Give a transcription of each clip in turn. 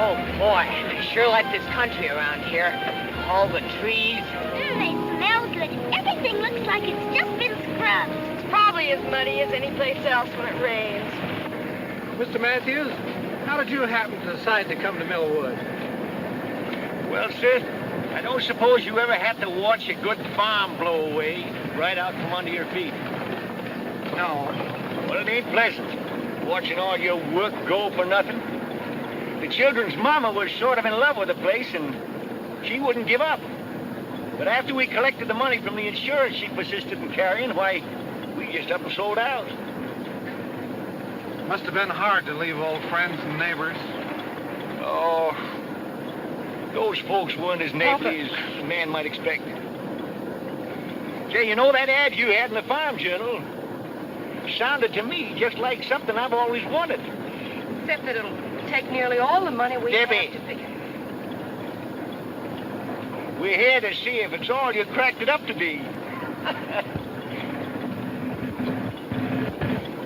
Oh, boy, I sure like this country around here. All the trees. They smell good. Everything looks like it's just been scrubbed. It's probably as muddy as any place else when it rains. Mr. Matthews, how did you happen to decide to come to Millwood? Well, sis, I don't suppose you ever had to watch a good farm blow away right out from under your feet. No. Well, it ain't pleasant, watching all your work go for nothing. The children's mama was sort of in love with the place, and she wouldn't give up. But after we collected the money from the insurance she persisted in carrying, why, we just up and sold out. Must have been hard to leave old friends and neighbors. Oh, those folks weren't as neighborly as a man might expect. Say, you know that ad you had in the Farm Journal? Sounded to me just like something I've always wanted. Except that it'll take nearly all the money we Debbie. have to pay. We're here to see if it's all you cracked it up to be.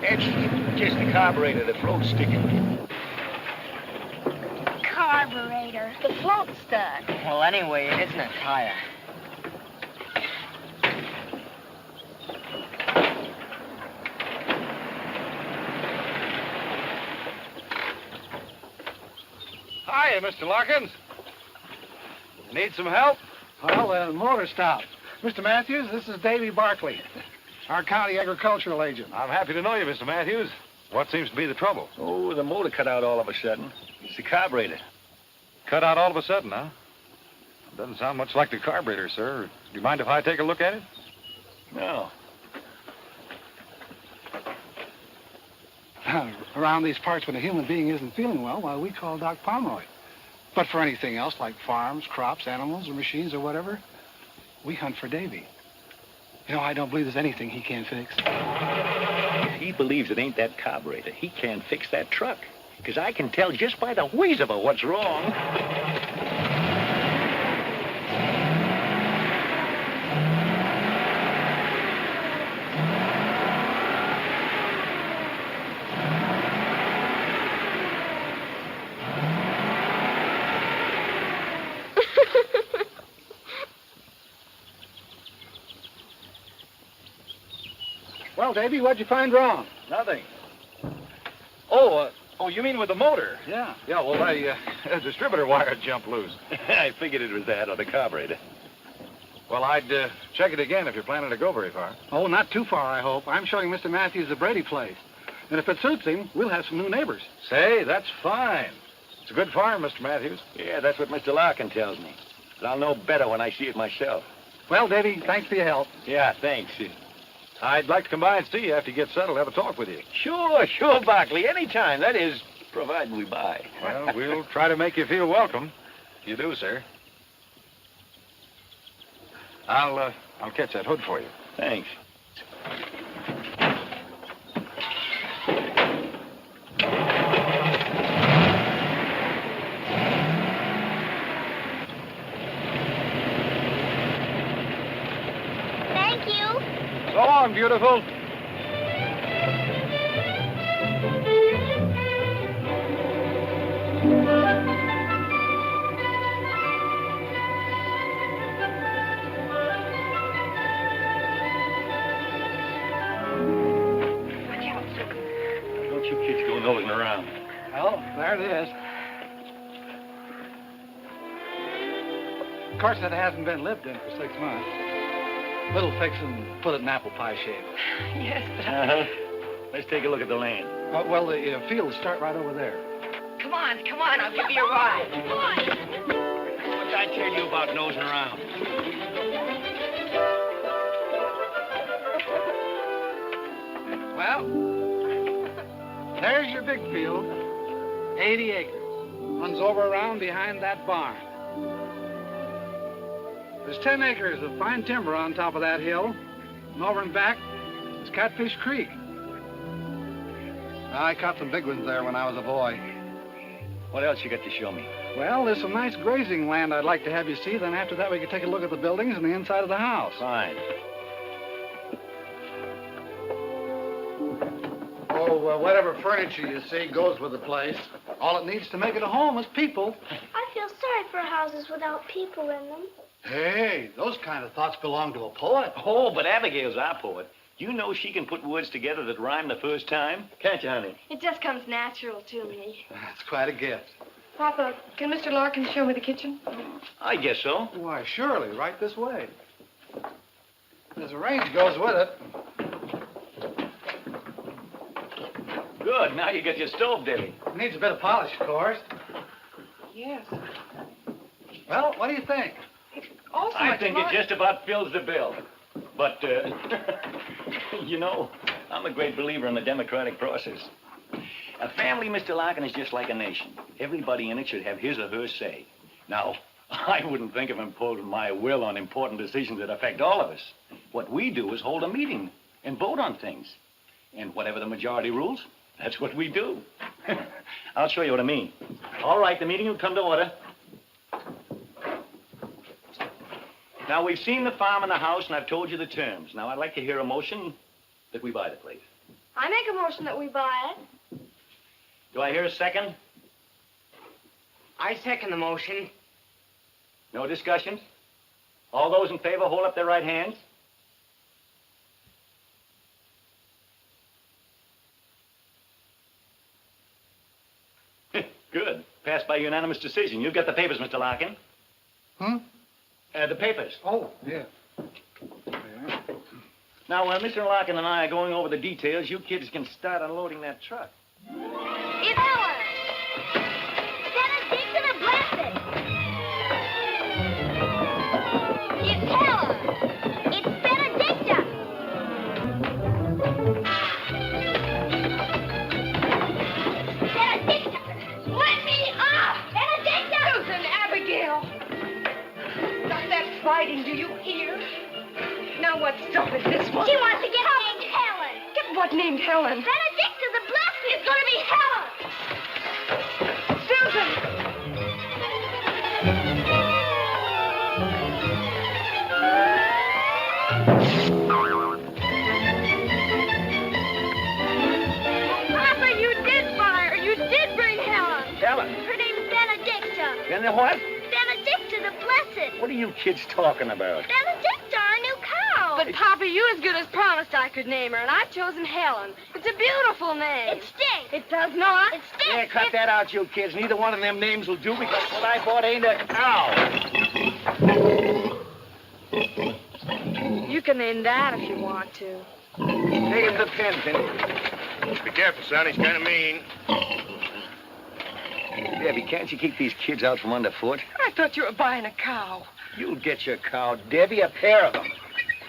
It's just the carburetor, the float's sticking. Carburetor. The float's stuck. Well, anyway, it isn't a tire. Hiya, Mr. Larkins. Need some help? Well, the motor stopped. Mr. Matthews, this is Davy Barkley, our county agricultural agent. I'm happy to know you, Mr. Matthews. What seems to be the trouble? Oh, the motor cut out all of a sudden. It's the carburetor. Cut out all of a sudden, huh? Doesn't sound much like the carburetor, sir. Do you mind if I take a look at it? No. Around these parts, when a human being isn't feeling well, why, we call Doc Pomeroy. But for anything else, like farms, crops, animals, or machines, or whatever, we hunt for Davy. You know, I don't believe there's anything he can't fix. If he believes it ain't that carburetor, he can't fix that truck. Because I can tell just by the wheeze of it what's wrong. Well, Davy, what'd you find wrong? Nothing. Oh, you mean with the motor? Yeah. Yeah, well, a distributor wire jumped loose. I figured it was that or the carburetor. Well, I'd check it again if you're planning to go very far. Oh, not too far, I hope. I'm showing Mr. Matthews the Brady place. And if it suits him, we'll have some new neighbors. Say, that's fine. It's a good farm, Mr. Matthews. Yeah, that's what Mr. Larkin tells me. But I'll know better when I see it myself. Well, Davy, thanks for your help. Yeah, thanks. I'd like to come by and see you after you get settled, have a talk with you. Sure, Barkley. Anytime. That is, provided we buy. Well, we'll try to make you feel welcome. You do, sir. I'll catch that hood for you. Thanks. Thank you. So long, beautiful. Don't you kids go nosing around. Well, there it is. Of course, it hasn't been lived in for 6 months. Little fix and put it in apple pie shape. Yes, but Let's take a look at the land. Well, the fields start right over there. come on, I'll give you a ride. Come on. What did I tell you about nosing around? Well, there's your big field. 80 acres. Runs over around behind that barn. There's 10 acres of fine timber on top of that hill. And over and back is Catfish Creek. I caught some big ones there when I was a boy. What else you got to show me? Well, there's some nice grazing land I'd like to have you see. Then after that, we could take a look at the buildings and the inside of the house. Fine. Oh, whatever furniture you see goes with the place. All it needs to make it a home is people. I feel sorry for houses without people in them. Hey, those kind of thoughts belong to a poet. Oh, but Abigail's our poet. You know she can put words together that rhyme the first time. Can't you, honey? It just comes natural to me. That's quite a gift. Papa, can Mr. Larkin show me the kitchen? I guess so. Why, surely, right this way. There's a range goes with it. Good. Now you got your stove, Debbie. Needs a bit of polish, of course. Yes. Well, what do you think? Also, I think it just about fills the bill. But, you know, I'm a great believer in the democratic process. A family, Mr. Larkin, is just like a nation. Everybody in it should have his or her say. Now, I wouldn't think of imposing my will on important decisions that affect all of us. What we do is hold a meeting and vote on things. And whatever the majority rules, that's what we do. I'll show you what I mean. All right, the meeting will come to order. Now, we've seen the farm and the house, and I've told you the terms. Now, I'd like to hear a motion that we buy the place. I make a motion that we buy it. Do I hear a second? I second the motion. No discussion? All those in favor, hold up their right hands. Good. Passed by unanimous decision. You've got the papers, Mr. Larkin. The papers. Oh, yeah. Now, Mr. Larkin and I are going over the details. You kids can start unloading that truck. It's Helen! Benediction and blessed! It's Helen! It's Benedicta! Benedicta! Let me off! Benedicta! Susan, Abigail! Stop that fighting, do you hear? Now what started this one? She wants to get named Helen! Get what named Helen? Benedicta the Blessed is going to be Helen! Susan! Papa, you did buy her. You did bring Helen. Helen? Her name's Benedicta. And then what? Benedicta the Blessed. What are you kids talking about? Benedicta, our new cow. But, Papa, you as good as promised I could name her, and I've chosen Helen. It's a beautiful name. It stinks. It does not. It stinks. Yeah, cut that out, you kids. Neither one of them names will do because what I bought ain't a cow. You can name that if you want to. Take him the pen, Penny. Be careful, son. He's kind of mean. Debbie, can't you keep these kids out from underfoot? I thought you were buying a cow. You'll get your cow, Debbie, a pair of them.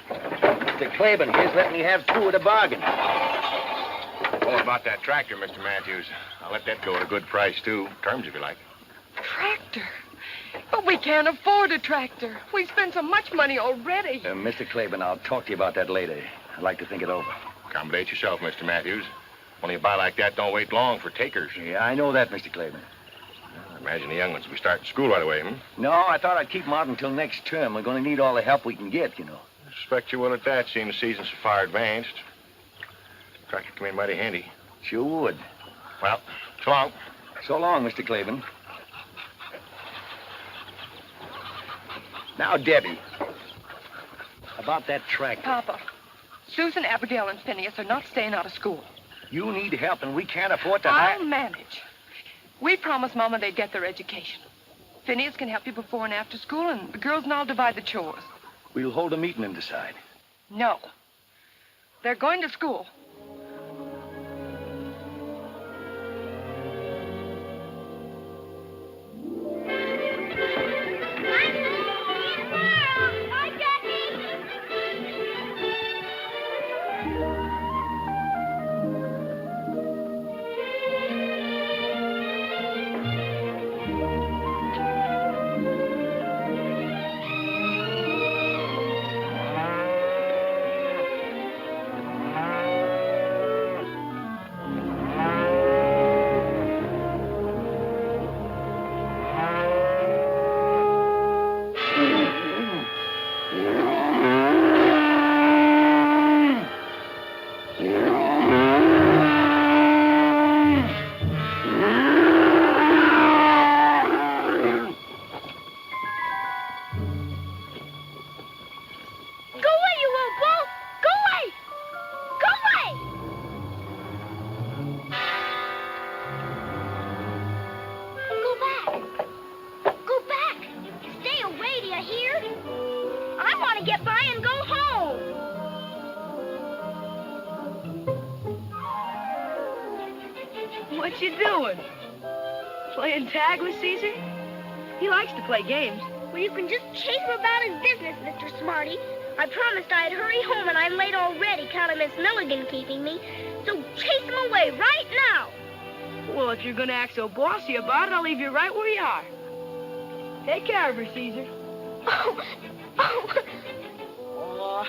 Mr. Claiborne here's letting me have two at a bargain. Oh, about that tractor, Mr. Matthews. I'll let that go at a good price, too. Terms, if you like. Tractor? But we can't afford a tractor. We spent so much money already. Mr. Claiborne, I'll talk to you about that later. I'd like to think it over. Accommodate yourself, Mr. Matthews. When you buy like that, don't wait long for takers. Yeah, I know that, Mr. Claiborne. I imagine the young ones will be starting school right away, No, I thought I'd keep them out until next term. We're going to need all the help we can get, you know. I suspect you will at that, seeing the season's so far advanced. Tractor come in mighty handy. Sure would. Well, so long. So long, Mr. Claiborne. Now, Debbie, about that tractor. Papa, Susan, Abigail, and Phineas are not staying out of school. You need help, and we can't afford to I'll manage. We promised Mama they'd get their education. Phineas can help you before and after school, and the girls and I'll divide the chores. We'll hold a meeting and decide. No. They're going to school. to get by and go home. What you doing? Playing tag with Caesar? He likes to play games. Well, you can just chase him about his business, Mr. Smarty. I promised I'd hurry home, and I'm late already, counting Miss Milligan keeping me. So chase him away right now. Well, if you're going to act so bossy about it, I'll leave you right where you are. Take care of her, Caesar. Oh,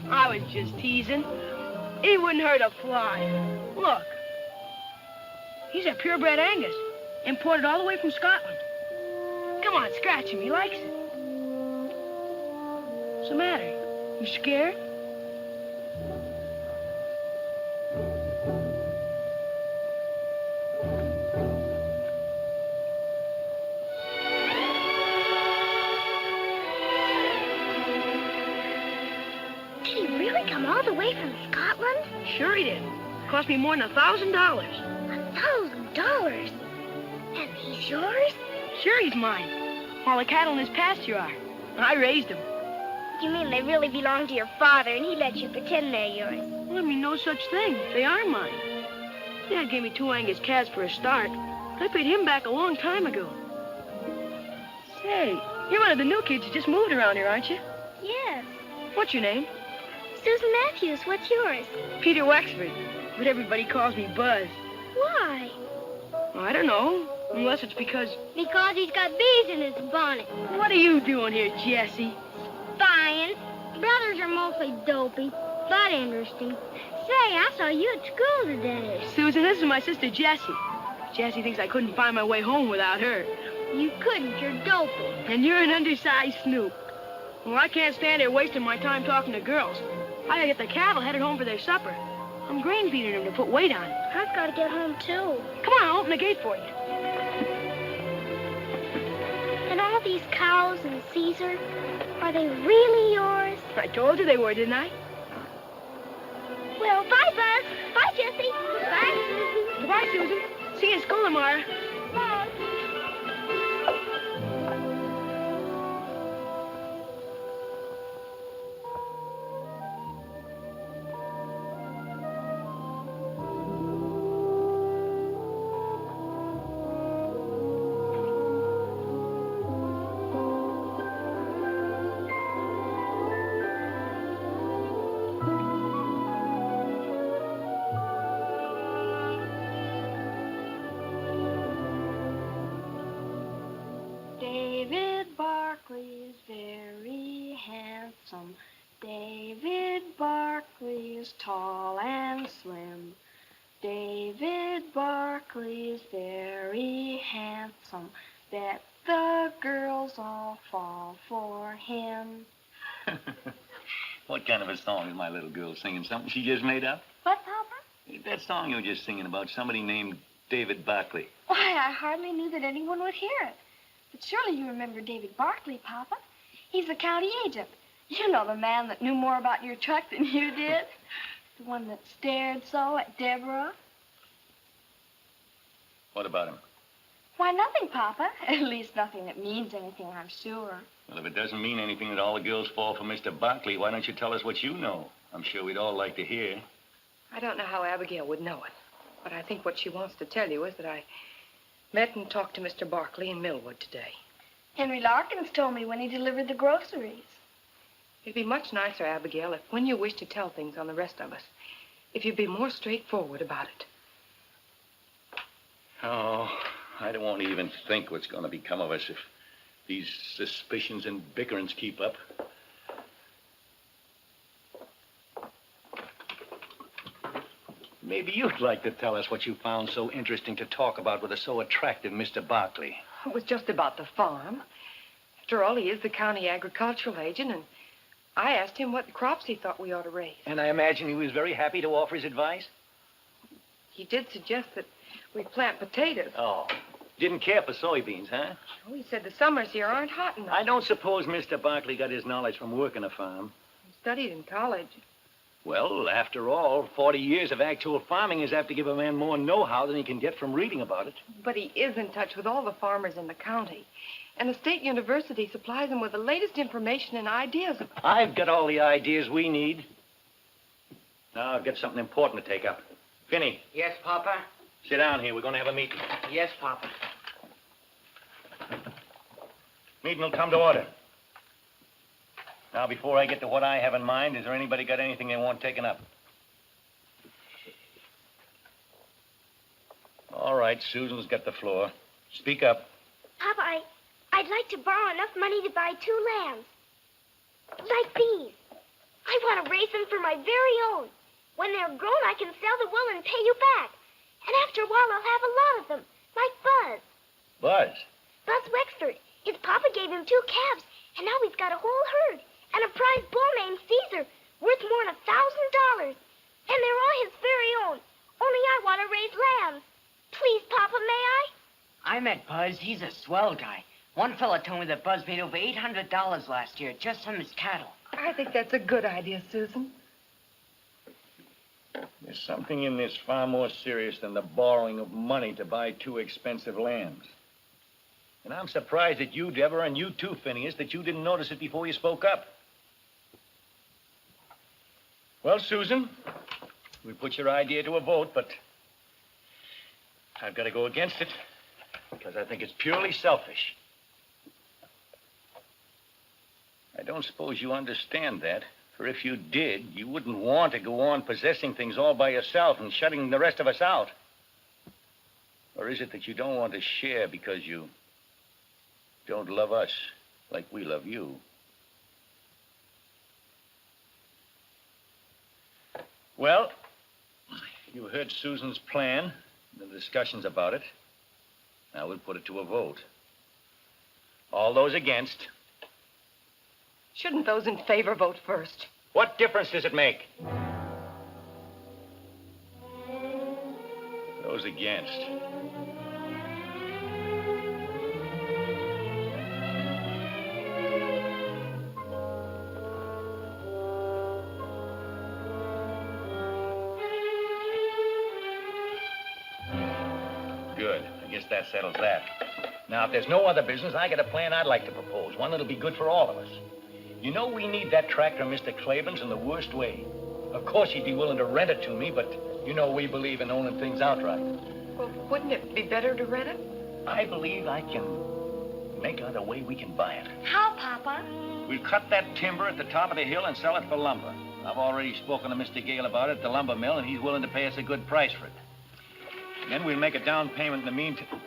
I was just teasing. He wouldn't hurt a fly. Look. He's a purebred Angus, imported all the way from Scotland. Come on, scratch him. He likes it. What's the matter? You scared? Did he really come all the way from Scotland? Sure he did. Cost me more than $1,000. $1,000? And he's yours? Sure he's mine. All the cattle in his pasture are. I raised them. You mean they really belong to your father and he let you pretend they're yours? Well, I mean, no such thing. They are mine. Dad gave me 2 Angus calves for a start. I paid him back a long time ago. Say, you're one of the new kids who just moved around here, aren't you? Yes. What's your name? Susan Matthews, what's yours? Peter Wexford. But everybody calls me Buzz. Why? Well, I don't know. Unless it's because... Because he's got bees in his bonnet. What are you doing here, Jessie? Spying. Brothers are mostly dopey, but interesting. Say, I saw you at school today. Susan, this is my sister Jessie. Jessie thinks I couldn't find my way home without her. You couldn't, you're dopey. And you're an undersized snoop. Well, I can't stand here wasting my time talking to girls. I gotta get the cattle headed home for their supper. I'm grain feeding them to put weight on. I've got to get home, too. Come on, I'll open the gate for you. And all these cows and Caesar, are they really yours? I told you they were, didn't I? Well, bye, Buzz. Bye, Jessie. Bye, Susan. Goodbye, Susan. See you in school tomorrow. Bye. David Barkley is tall and slim. David Barkley is very handsome. That the girls all fall for him. What kind of a song is my little girl singing? Something she just made up? What, Papa? That song you were just singing about somebody named David Barkley. Why, I hardly knew that anyone would hear it. But surely you remember David Barkley, Papa. He's the county agent. You know, the man that knew more about your truck than you did. The one that stared so at Deborah. What about him? Why, nothing, Papa. At least nothing that means anything, I'm sure. Well, if it doesn't mean anything that all the girls fall for Mr. Barkley, why don't you tell us what you know? I'm sure we'd all like to hear. I don't know how Abigail would know it, but I think what she wants to tell you is that I met and talked to Mr. Barkley in Millwood today. Henry Larkins told me when he delivered the groceries. It'd be much nicer, Abigail, if when you wish to tell things on the rest of us, if you'd be more straightforward about it. Oh, I don't want to even think what's going to become of us if these suspicions and bickerings keep up. Maybe you'd like to tell us what you found so interesting to talk about with a so attractive Mr. Barkley. It was just about the farm. After all, he is the county agricultural agent, and I asked him what crops he thought we ought to raise. And I imagine he was very happy to offer his advice? He did suggest that we plant potatoes. Oh, didn't care for soybeans, huh? Oh, he said the summers here aren't hot enough. I don't suppose Mr. Barkley got his knowledge from working a farm. He studied in college. Well, after all, 40 years of actual farming is apt to give a man more know-how than he can get from reading about it. But he is in touch with all the farmers in the county. And the state university supplies them with the latest information and ideas. I've got all the ideas we need. Now I've got something important to take up. Finney. Yes, Papa? Sit down here. We're going to have a meeting. Yes, Papa. Meeting will come to order. Now, before I get to what I have in mind, has there anybody got anything they want taken up? All right, Susan's got the floor. Speak up. Papa, I'd like to borrow enough money to buy 2 lambs. Like these. I want to raise them for my very own. When they're grown, I can sell the wool and pay you back. And after a while, I'll have a lot of them, like Buzz. Buzz? Buzz Wexford. His papa gave him 2 calves, and now he's got a whole herd. And a prize bull named Caesar, worth more than $1,000. And they're all his very own. Only I want to raise lambs. Please, Papa, may I? I met Buzz. He's a swell guy. One fella told me that Buzz made over $800 last year just from his cattle. I think that's a good idea, Susan. There's something in this far more serious than the borrowing of money to buy 2 expensive lambs. And I'm surprised at you, Deborah, and you too, Phineas, that you didn't notice it before you spoke up. Well, Susan, we put your idea to a vote, but I've got to go against it because I think it's purely selfish. I don't suppose you understand that, for if you did, you wouldn't want to go on possessing things all by yourself and shutting the rest of us out. Or is it that you don't want to share because you don't love us like we love you? Well, you heard Susan's plan, the discussions about it. Now we'll put it to a vote. All those against. Shouldn't those in favor vote first? What difference does it make? Those against. Good. I guess that settles that. Now, if there's no other business, I got a plan I'd like to propose. One that'll be good for all of us. You know we need that tractor, Mr. Claiborne's, in the worst way. Of course, he'd be willing to rent it to me, but you know we believe in owning things outright. Well, wouldn't it be better to rent it? I believe I can make out a way we can buy it. How, Papa? We'll cut that timber at the top of the hill and sell it for lumber. I've already spoken to Mr. Gale about it at the lumber mill, and he's willing to pay us a good price for it. And then we'll make a down payment in the meantime.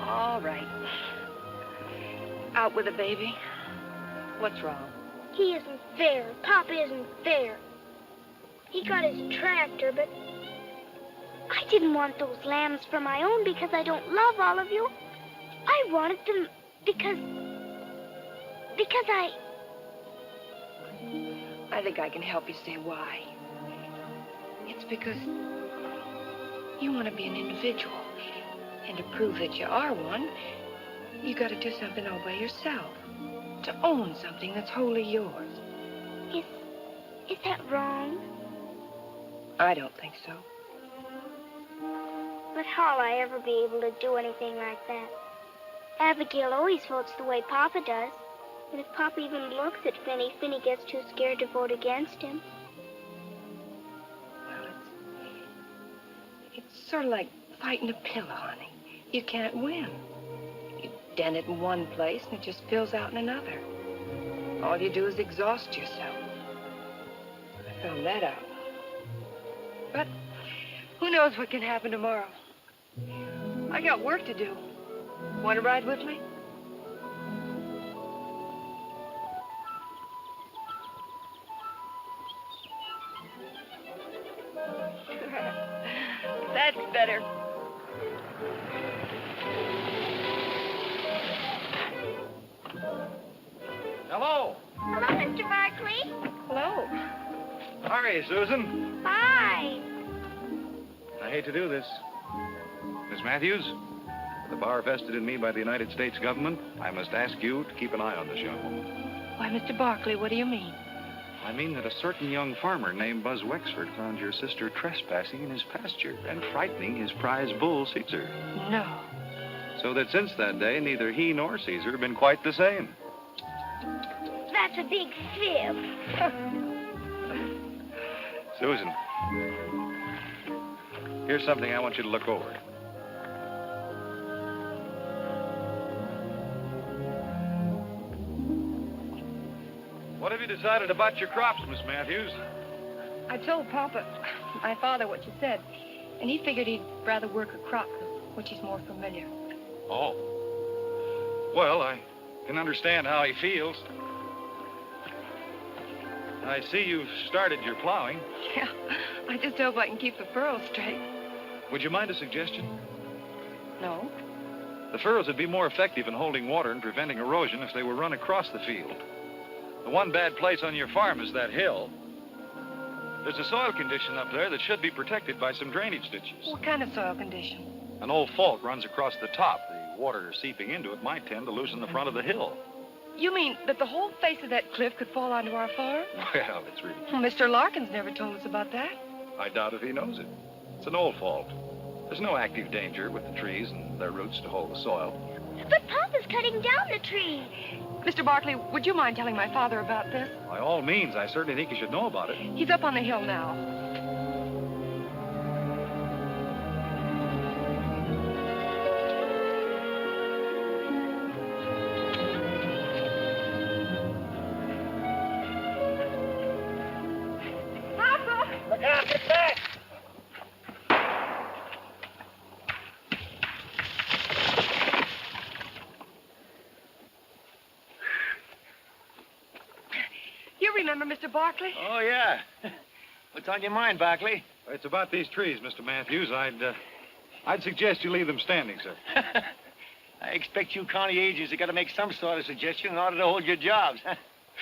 All right. Out with the baby. What's wrong? He isn't fair. Papa isn't fair. He got his tractor, but I didn't want those lambs for my own because I don't love all of you. I wanted them because I think I can help you say why. It's because you want to be an individual. And to prove that you are one, you got to do something all by yourself. To own something that's wholly yours. Is that wrong? I don't think so. But how'll I ever be able to do anything like that? Abigail always votes the way Papa does. And if Papa even looks at Finny, Finny gets too scared to vote against him. Well, it's sort of like fighting a pillow, honey. You can't win. You dent it in one place and it just fills out in another. All you do is exhaust yourself. I found that out. But who knows what can happen tomorrow? I got work to do. Want to ride with me? That's better. Hello. Hello, Mr. Barkley. Hello. How are you, Susan? Hi. I hate to do this. Miss Matthews, with the power vested in me by the United States government, I must ask you to keep an eye on the show. Why, Mr. Barkley, what do you mean? I mean that a certain young farmer named Buzz Wexford found your sister trespassing in his pasture and frightening his prize bull, Caesar. No. So that since that day, neither he nor Caesar have been quite the same. That's a big fib. Susan, here's something I want you to look over. What have you decided about your crops, Miss Matthews? I told Papa, my father, what you said, and he figured he'd rather work a crop with which he's more familiar. Oh. Well, I can understand how he feels. I see you've started your plowing. Yeah, I just hope I can keep the furrows straight. Would you mind a suggestion? No? The furrows would be more effective in holding water and preventing erosion if they were run across the field. The one bad place on your farm is that hill. There's a soil condition up there that should be protected by some drainage ditches. What kind of soil condition? An old fault runs across the top. The water seeping into it might tend to loosen the front of the hill. You mean that the whole face of that cliff could fall onto our farm? Well, it's really... Well, Mr. Larkins never told us about that. I doubt if he knows it. It's an old fault. There's no active danger with the trees and their roots to hold the soil. But Papa's cutting down the trees. Mr. Barkley, would you mind telling my father about this? By all means, I certainly think you should know about it. He's up on the hill now. Papa! Look out, get back! You remember Mr. Barkley? Oh, yeah. What's on your mind, Barkley? It's about these trees, Mr. Matthews. I'd suggest you leave them standing, sir. I expect you county agents have got to make some sort of suggestion in order to hold your jobs.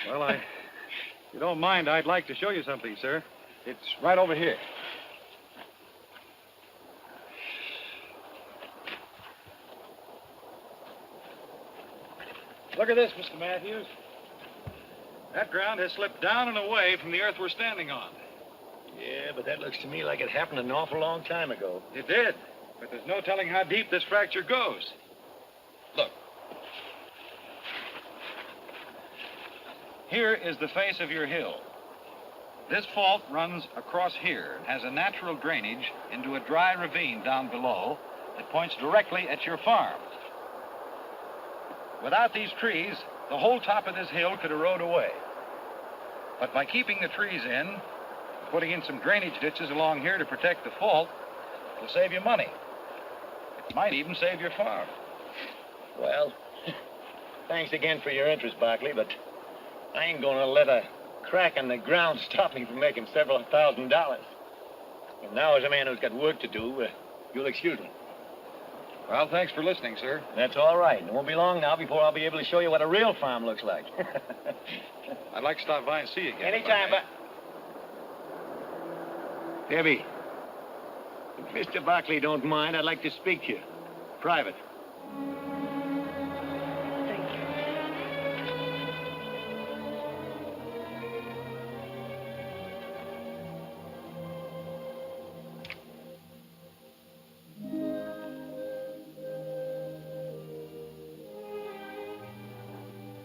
Well, if you don't mind, I'd like to show you something, sir. It's right over here. Look at this, Mr. Matthews. That ground has slipped down and away from the earth we're standing on. Yeah, but that looks to me like it happened an awful long time ago. It did, but there's no telling how deep this fracture goes. Look. Here is the face of your hill. This fault runs across here and has a natural drainage into a dry ravine down below that points directly at your farm. Without these trees, the whole top of this hill could erode away. But by keeping the trees in, putting in some drainage ditches along here to protect the fault, it'll save you money. It might even save your farm. Well, thanks again for your interest, Barkley, but I ain't gonna let a crack in the ground stop me from making several $1,000s. And now, as a man who's got work to do, you'll excuse me. Well, thanks for listening, sir. That's all right. It won't be long now before I'll be able to show you what a real farm looks like. I'd like to stop by and see you again. Anytime, but... Debbie, if Mr. Barkley don't mind, I'd like to speak to you. Private. Thank you.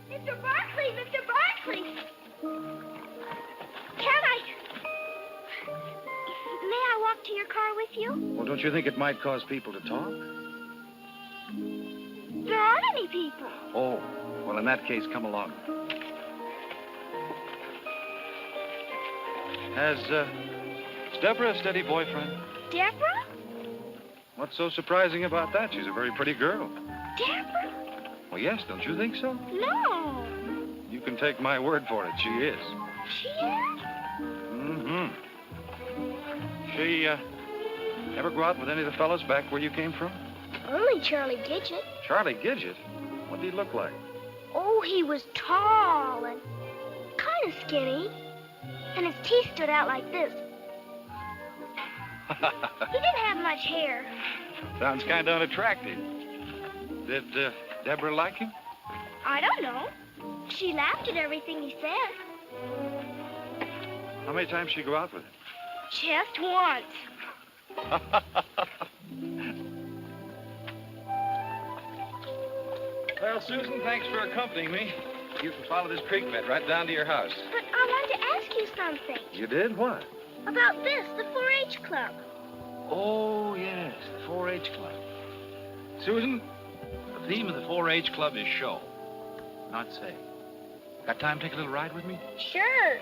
Mr. Barkley! Mr. Barkley! Can I... May I walk to your car with you? Well, don't you think it might cause people to talk? There aren't any people. Oh, well, in that case, come along. Is Deborah a steady boyfriend? Deborah? What's so surprising about that? She's a very pretty girl. Deborah? Well, yes, don't you think so? No. You can take my word for it. She is. She is? Mm-hmm. She, ever go out with any of the fellas back where you came from? Only Charlie Gidget. Charlie Gidget? What did he look like? Oh, he was tall and kind of skinny. And his teeth stood out like this. He didn't have much hair. Sounds kind of unattractive. Did Deborah like him? I don't know. She laughed at everything he said. How many times did she go out with him? Just once. Well, Susan, thanks for accompanying me. You can follow this creek bed right down to your house. But I wanted to ask you something. You did? What? About this, the 4-H club. Oh, yes, the 4-H club. Susan, the theme of the 4-H club is show, not say. Got time to take a little ride with me? Sure.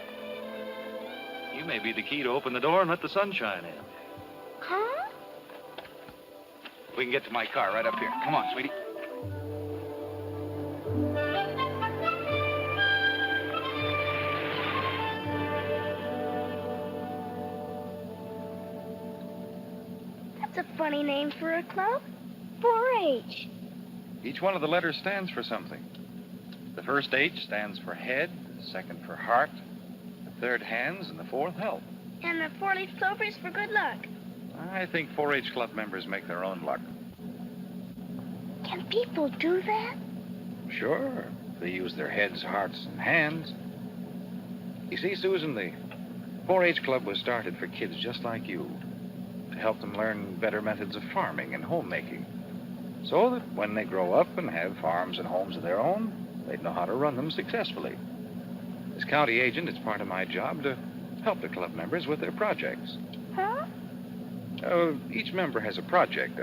You may be the key to open the door and let the sunshine in. Huh? We can get to my car right up here. Come on, sweetie. That's a funny name for a club. 4-H. Each one of the letters stands for something. The first H stands for head, the second for heart, the third hands, and the fourth health. And the 4-leaf clover is for good luck. I think 4-H club members make their own luck. Can people do that? Sure. They use their heads, hearts, and hands. You see, Susan, the 4-H club was started for kids just like you, to help them learn better methods of farming and homemaking, so that when they grow up and have farms and homes of their own, they'd know how to run them successfully. As county agent, it's part of my job to help the club members with their projects. Huh? Each member has a project,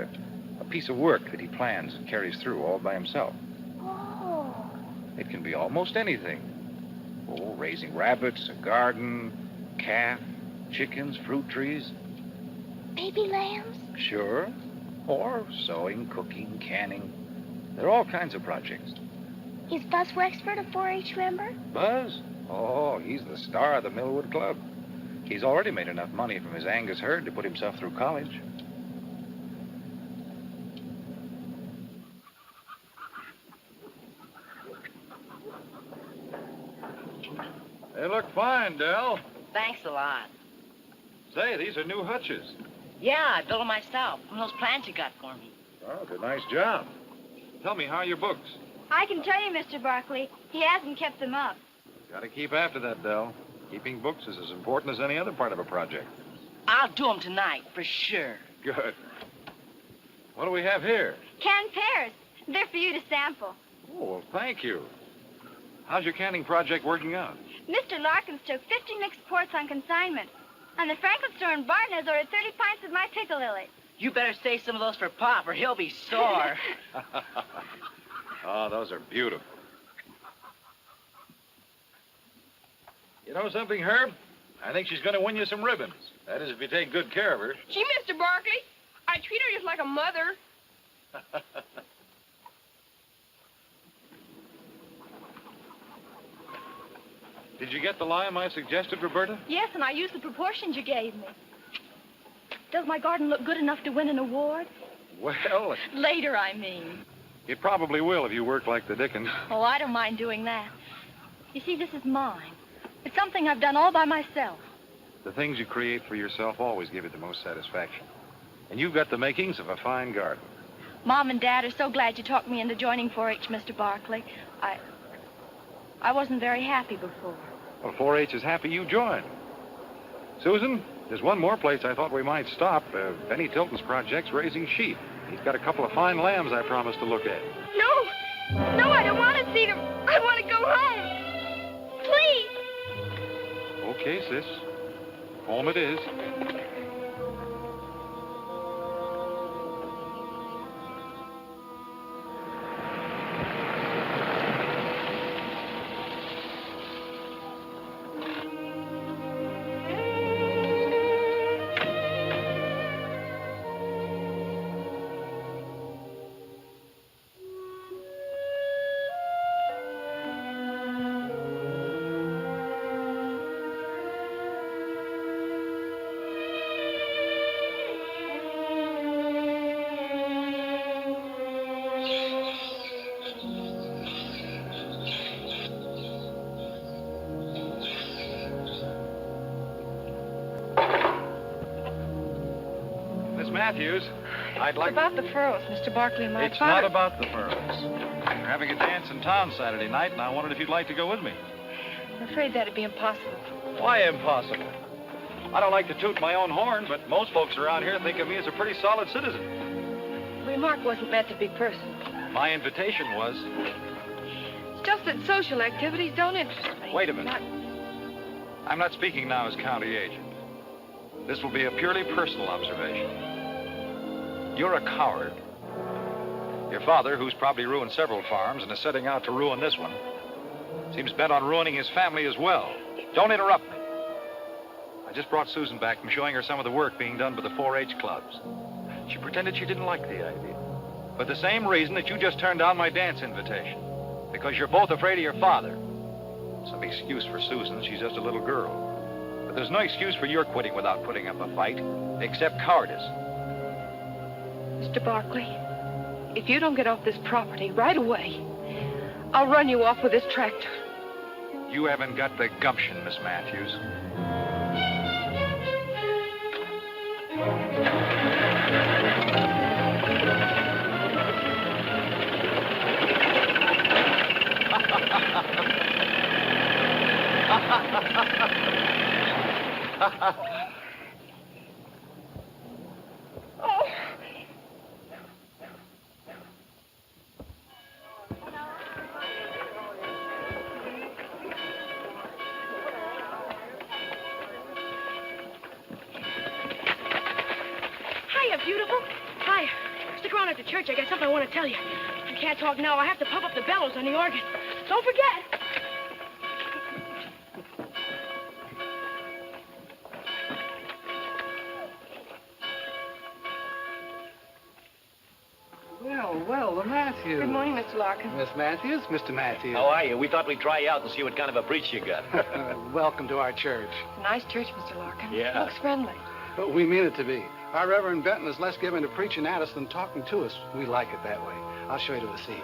a piece of work that he plans and carries through all by himself. Oh. It can be almost anything. Oh, raising rabbits, a garden, calf, chickens, fruit trees. Baby lambs? Sure. Or sewing, cooking, canning. There are all kinds of projects. Is Buzz Wexford a 4-H member? Buzz? Oh, he's the star of the Millwood Club. He's already made enough money from his Angus herd to put himself through college. They look fine, Del. Thanks a lot. Say, these are new hutches. Yeah, I built them myself from those plans you got for me. Oh, it's a nice job. Tell me, how are your books? I can tell you, Mr. Barkley, he hasn't kept them up. Gotta keep after that, Del. Keeping books is as important as any other part of a project. I'll do them tonight, for sure. Good. What do we have here? Canned pears. They're for you to sample. Oh, well, thank you. How's your canning project working out? Mr. Larkins took 50 mixed quarts on consignment. And the Franklin store in Barton has ordered 30 pints of my pickle lily. You better save some of those for Pop, or he'll be sore. Oh, those are beautiful. You know something, Herb? I think she's going to win you some ribbons. That is, if you take good care of her. Gee, Mr. Barkley, I treat her just like a mother. Did you get the lime I suggested, Roberta? Yes, and I used the proportions you gave me. Does my garden look good enough to win an award? Well, Later, I mean. it probably will if you work like the Dickens. Oh, I don't mind doing that. You see, this is mine. It's something I've done all by myself. The things you create for yourself always give you the most satisfaction. And you've got the makings of a fine garden. Mom and Dad are so glad you talked me into joining 4-H, Mr. Barkley. I wasn't very happy before. Well, 4-H is happy you joined. Susan, there's one more place I thought we might stop. Benny Tilton's project's raising sheep. He's got a couple of fine lambs I promised to look at. No, I don't want to see them. I want to go home. Please. Okay, sis. Home it is. Matthews, I'd like... It's about the furrows, Mr. Barkley and my It's father. not about the furrows. We're having a dance in town Saturday night, and I wondered if you'd like to go with me. I'm afraid that'd be impossible. Why impossible? I don't like to toot my own horn, but most folks around here think of me as a pretty solid citizen. The remark wasn't meant to be personal. My invitation was... It's just that social activities don't interest me. Wait a minute. I'm not speaking now as county agent. This will be a purely personal observation. You're a coward. Your father, who's probably ruined several farms and is setting out to ruin this one, seems bent on ruining his family as well. Don't interrupt me. I just brought Susan back from showing her some of the work being done by the 4-H clubs. She pretended she didn't like the idea. For the same reason that you just turned down my dance invitation. Because you're both afraid of your father. Some excuse for Susan. She's just a little girl. But there's no excuse for your quitting without putting up a fight, except cowardice. Mr. Barkley, if you don't get off this property right away, I'll run you off with this tractor. You haven't got the gumption, Miss Matthews. Hiya, beautiful. Hiya. Stick around after church. I got something I want to tell you. I can't talk now. I have to pump up the bellows on the organ. Don't forget. Well, the Matthews. Good morning, Mr. Larkin. Miss Matthews, Mr. Matthews. How are you? We thought we'd try you out and see what kind of a breach you got. Welcome to our church. It's a nice church, Mr. Larkin. Yeah. Looks friendly. But we mean it to be. Our Reverend Benton is less given to preaching at us than talking to us. We like it that way. I'll show you to a seat.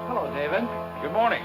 Hello, David. Good morning.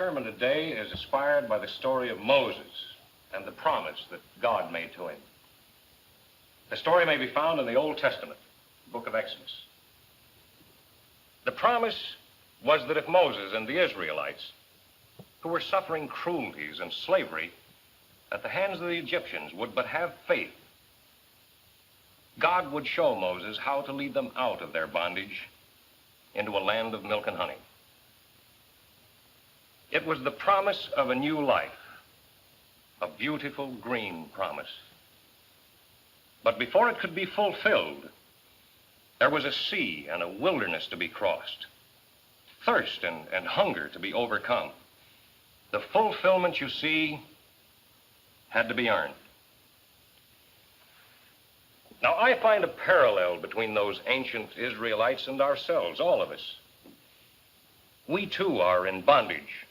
sermon today is inspired by the story of Moses and the promise that God made to him. The story may be found in the Old Testament, the book of Exodus. The promise was that if Moses and the Israelites, who were suffering cruelties and slavery at the hands of the Egyptians, would but have faith, God would show Moses how to lead them out of their bondage into a land of milk and honey. It was the promise of a new life, a beautiful green promise. But before it could be fulfilled, there was a sea and a wilderness to be crossed, thirst and hunger to be overcome. The fulfillment, you see, had to be earned. Now, I find a parallel between those ancient Israelites and ourselves, all of us. We, too, are in bondage,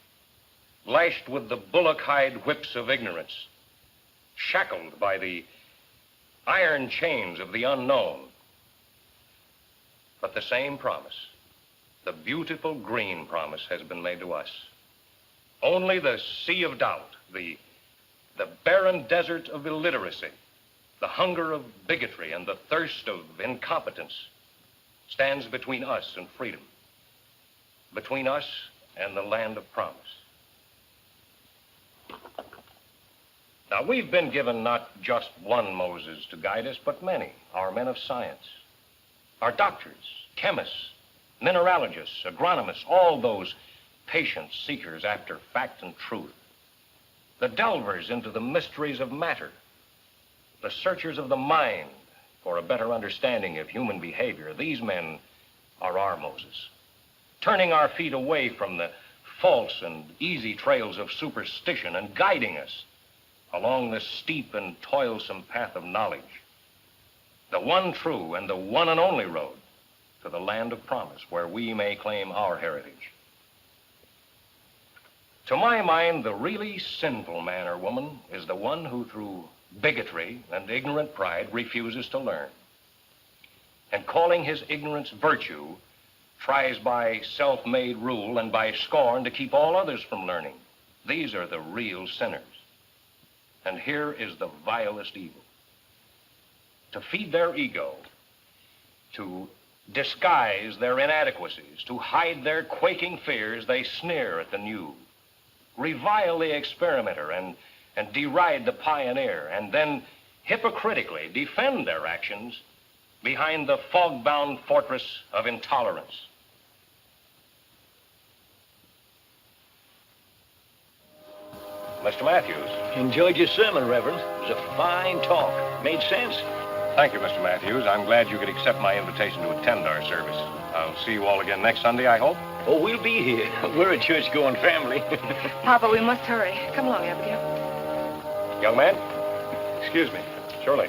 lashed with the bullock-hide whips of ignorance, shackled by the iron chains of the unknown. But the same promise, the beautiful green promise, has been made to us. Only the sea of doubt, the barren desert of illiteracy, the hunger of bigotry and the thirst of incompetence stands between us and freedom, between us and the land of promise. Now, we've been given not just one Moses to guide us, but many, our men of science, our doctors, chemists, mineralogists, agronomists, all those patient seekers after fact and truth, the delvers into the mysteries of matter, the searchers of the mind for a better understanding of human behavior. These men are our Moses, turning our feet away from the false and easy trails of superstition and guiding us along the steep and toilsome path of knowledge, the one true and the one and only road to the land of promise, where we may claim our heritage. To my mind, the really sinful man or woman is the one who, through bigotry and ignorant pride, refuses to learn, and calling his ignorance virtue, tries by self-made rule and by scorn to keep all others from learning. These are the real sinners. And here is the vilest evil. To feed their ego, to disguise their inadequacies, to hide their quaking fears, they sneer at the new, revile the experimenter, and deride the pioneer, and then hypocritically defend their actions behind the fog-bound fortress of intolerance. Mr. Matthews. Enjoyed your sermon, Reverend. It was a fine talk. Made sense. Thank you, Mr. Matthews. I'm glad you could accept my invitation to attend our service. I'll see you all again next Sunday, I hope. Oh, we'll be here. We're a church-going family. Papa, we must hurry. Come along, Abigail. Young man, excuse me. Surely.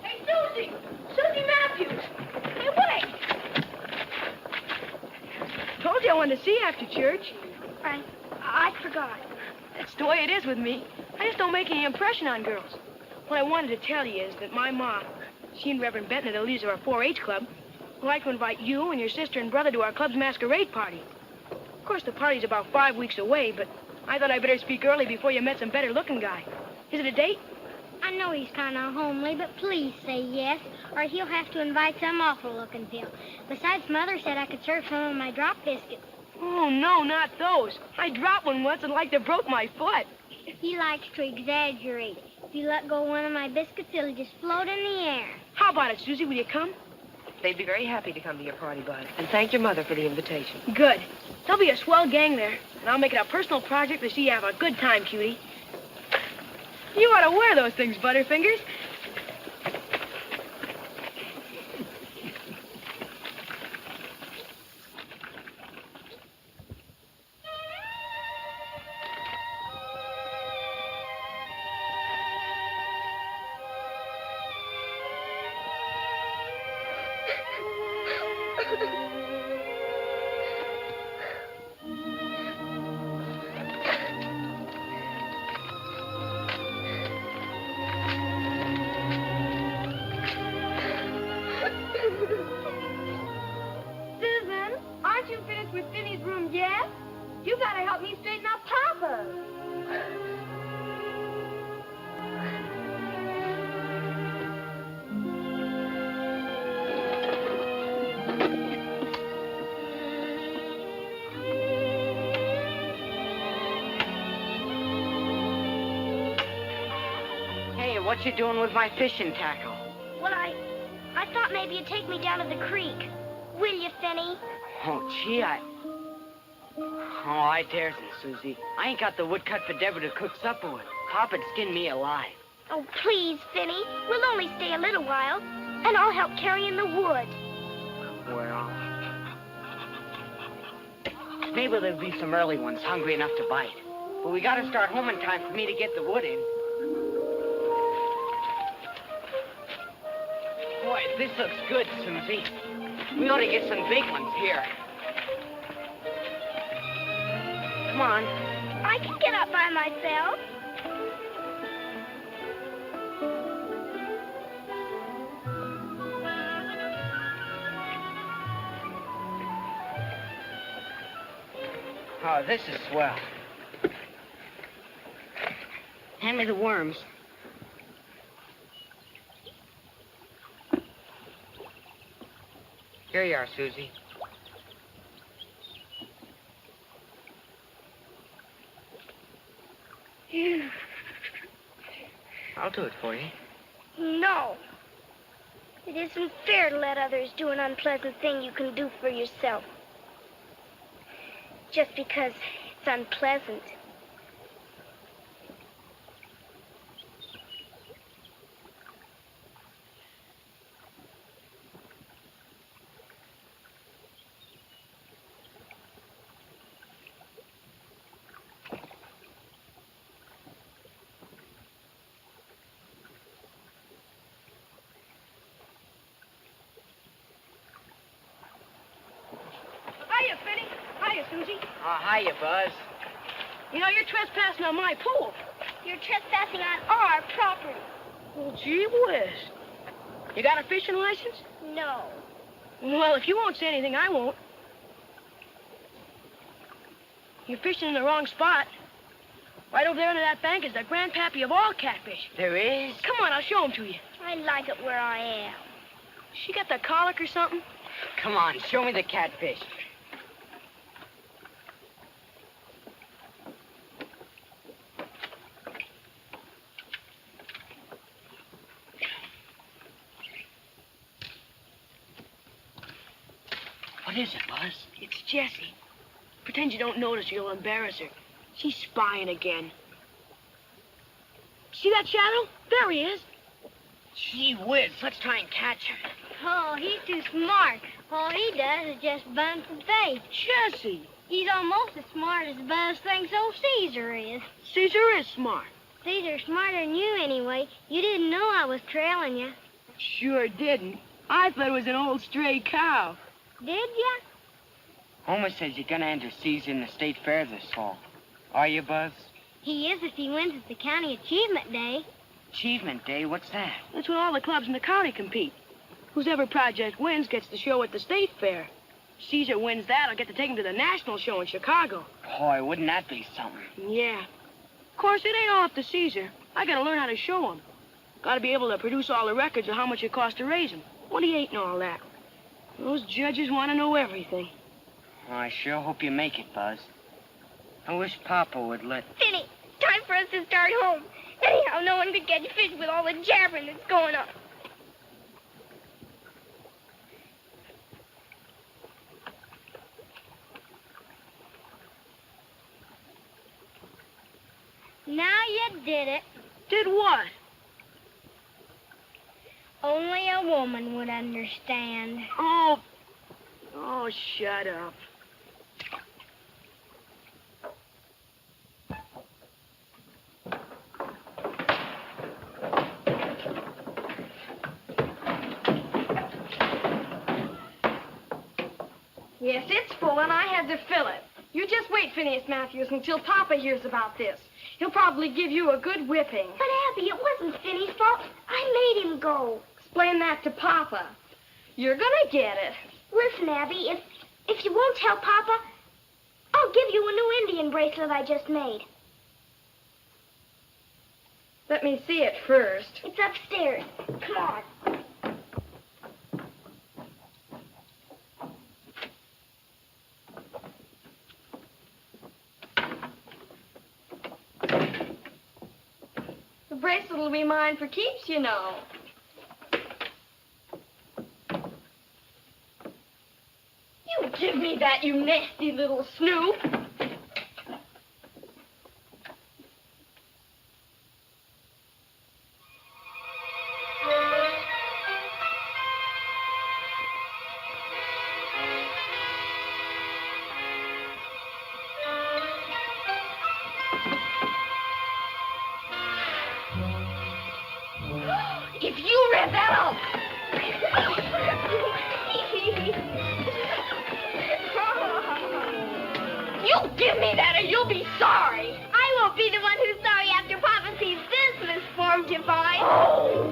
Hey, Susie! Susie Matthews! Hey, wait! Told you I wanted to see you after church. I forgot. That's the way it is with me. I just don't make any impression on girls. What I wanted to tell you is that my mom, she and Reverend Benton are the leaders of our 4-H club, would like to invite you and your sister and brother to our club's masquerade party. Of course, the party's about 5 weeks away, but I thought I'd better speak early before you met some better-looking guy. Is it a date? I know he's kind of homely, but please say yes, or he'll have to invite some awful-looking pill. Besides, Mother said I could serve some of my drop biscuits. Oh, no, not those. I dropped one once and like to broke my foot. He likes to exaggerate. If you let go of one of my biscuits, it'll just float in the air. How about it, Susie? Will you come? They'd be very happy to come to your party, Bud. And thank your mother for the invitation. Good. There'll be a swell gang there, and I'll make it a personal project to see you have a good time, cutie. You ought to wear those things, Butterfingers. Susan, aren't you finished with Finney's room yet? You gotta help me straighten up Papa. Hey, what you doing with my fishing tackle? Well, I thought maybe you'd take me down to the creek. Will you, Finney? Oh, gee, I daresn't, Susie. I ain't got the wood cut for Deborah to cook supper with. Papa'd skin me alive. Oh, please, Finney. We'll only stay a little while, and I'll help carry in the wood. Well, maybe there'll be some early ones hungry enough to bite. But we gotta start home in time for me to get the wood in. Boy, this looks good, Susie. We ought to get some big ones here. Come on. I can get up by myself. Oh, this is swell. Hand me the worms. Here you are, Susie. I'll do it for you. No. It isn't fair to let others do an unpleasant thing you can do for yourself. Just because it's unpleasant. Hiya, Finny. Hiya, Susie. Oh, hiya, Buzz. You know, you're trespassing on my pool. You're trespassing on our property. Well, gee whiz. You got a fishing license? No. Well, if you won't say anything, I won't. You're fishing in the wrong spot. Right over there under that bank is the grandpappy of all catfish. There is? Come on, I'll show him to you. I like it where I am. She got the colic or something? Come on, show me the catfish. What is it, Buzz? It's Jessie. Pretend you don't notice or you'll embarrass her. She's spying again. See that shadow? There he is. Gee whiz, let's try and catch him. Oh, he's too smart. All he does is just bun for bait. Jessie. He's almost as smart as Buzz thinks old Caesar is. Caesar is smart. Caesar's smarter than you anyway. You didn't know I was trailing you. Sure didn't. I thought it was an old stray cow. Did ya? Homer says you're gonna enter Caesar in the state fair this fall. Are you, Buzz? He is if he wins at the county achievement day. Achievement Day? What's that? That's when all the clubs in the county compete. Whoever project wins gets the show at the state fair. Caesar wins that, I'll get to take him to the national show in Chicago. Boy, wouldn't that be something? Yeah. Of course, it ain't all up to Caesar. I gotta learn how to show him. Gotta be able to produce all the records of how much it costs to raise him. What he ate and all that. Those judges want to know everything. Well, I sure hope you make it, Buzz. I wish Papa would let... Finny, time for us to start home. Anyhow, no one could catch fish with all the jabbering that's going on. Now you did it. Did what? Only a woman would understand. Oh, shut up. Yes, it's full, and I had to fill it. You just wait, Phineas Matthews, until Papa hears about this. He'll probably give you a good whipping. But, Abby, it wasn't Finny's fault. I made him go. Explain that to Papa. You're gonna get it. Listen, Abby, if you won't tell Papa, I'll give you a new Indian bracelet I just made. Let me see it first. It's upstairs. Come on. The bracelet will be mine for keeps, you know. You give me that, you nasty little snoop. If you read that, I'll... You give me that or you'll be sorry. I won't be the one who's sorry after Papa sees this misformed device. Oh!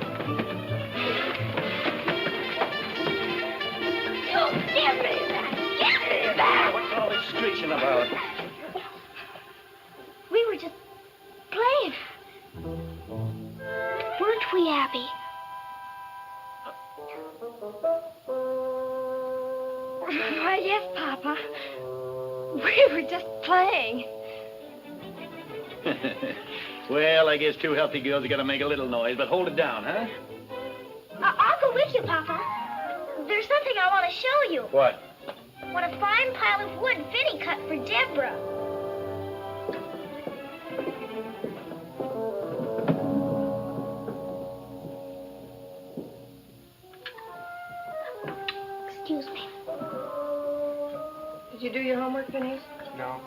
You give me that. Give me that. What's all this screeching about? We were just playing. Weren't we, Abby? Why, yes, Papa. We were just playing. Well, I guess two healthy girls are going to make a little noise, but hold it down, huh? I'll go with you, Papa. There's something I want to show you. What? What a fine pile of wood Vinny cut for Deborah. Excuse me. Did you do your homework, Phineas? No.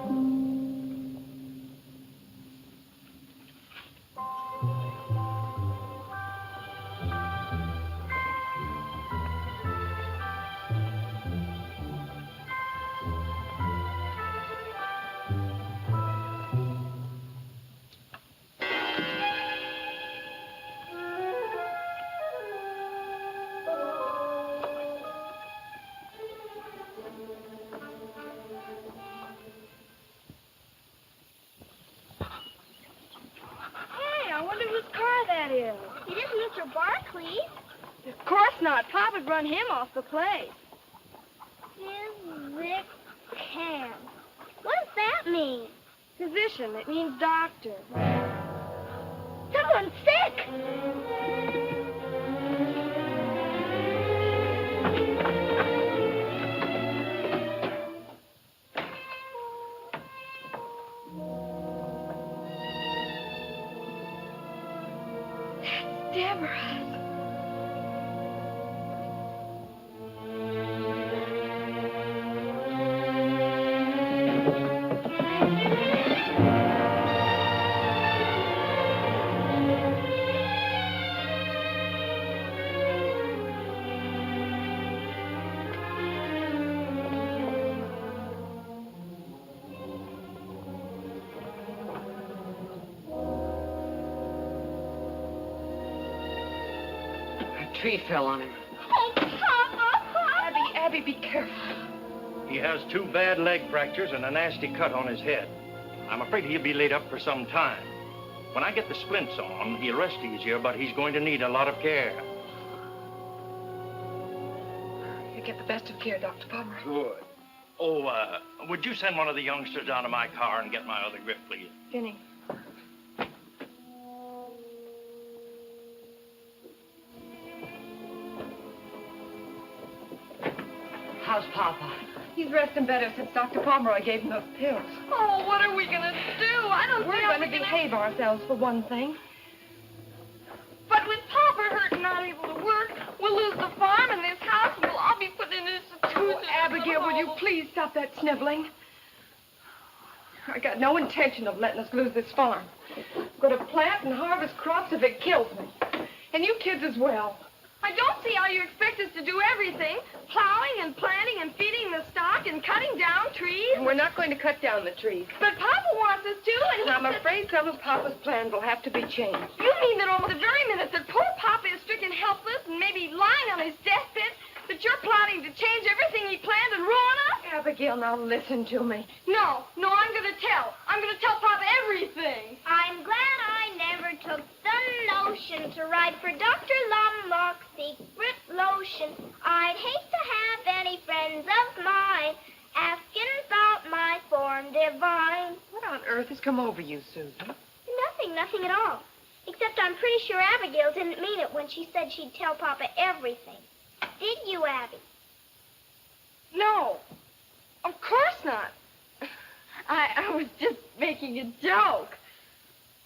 It isn't Mr. Barkley. Of course not. Papa'd run him off the place. Physician. What does that mean? Physician. It means doctor. Someone's sick. Deborah. Tree fell on him. Oh, Papa! Abby, be careful. He has 2 bad leg fractures and a nasty cut on his head. I'm afraid he'll be laid up for some time. When I get the splints on, he'll rest easier, but he's going to need a lot of care. You get the best of care, Dr. Palmer. Good. Oh, would you send one of the youngsters down to my car and get my other grip, please? Vinny. How's Papa? He's resting better since Dr. Pomeroy gave him those pills. Oh, what are we going to do? I don't We're going to behave ourselves for one thing. But with Papa hurt and not able to work, we'll lose the farm and this house, and we'll all be put in an institution. Oh, Abigail, will you please stop that sniveling? I got no intention of letting us lose this farm. I'm going to plant and harvest crops if it kills me. And you kids as well. I don't see how you expect us to do everything. Plowing and planting and feeding the stock and cutting down trees. And we're not going to cut down the trees. But Papa wants us to, and I'm afraid some of Papa's plans will have to be changed. You mean that almost the very minute that poor Papa is stricken helpless and maybe lying on his deathbed, that you're plotting to change everything he planned and ruin us? Abigail, now listen to me. No, I'm going to tell. I'm going to tell Papa everything. I'm glad I never took the notion to write for Dr. Lombok's secret lotion. I'd hate to have any friends of mine asking about my form divine. What on earth has come over you, Susan? Nothing at all. Except I'm pretty sure Abigail didn't mean it when she said she'd tell Papa everything. Did you, Abby? No, of course not. I was just making a joke.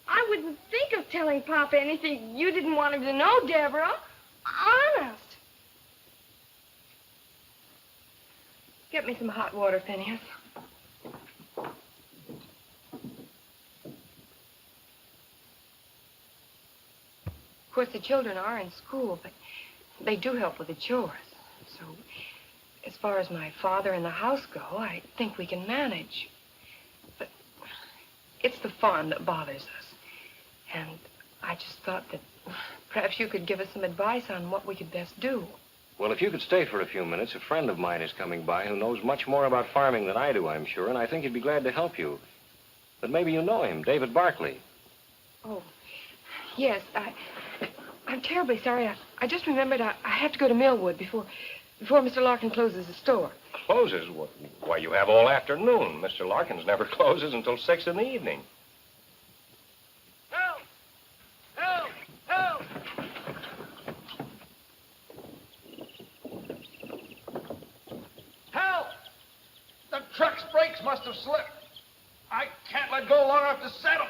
I wouldn't think of telling Papa anything you didn't want him to know, Deborah. Honest. Get me some hot water, Phineas. Of course, the children are in school, but they do help with the chores. So, as far as my father and the house go, I think we can manage. But it's the farm that bothers us. And I just thought that perhaps you could give us some advice on what we could best do. Well, if you could stay for a few minutes, a friend of mine is coming by who knows much more about farming than I do, I'm sure, and I think he'd be glad to help you. But maybe you know him, David Barkley. Oh, yes, I'm terribly sorry. I just remembered I have to go to Millwood before before Mr. Larkin closes the store. Closes? Why, you have all afternoon. Mr. Larkin's never closes until 6 in the evening. Help! Help! Help! Help! The truck's brakes must have slipped. I can't let go long enough to settle.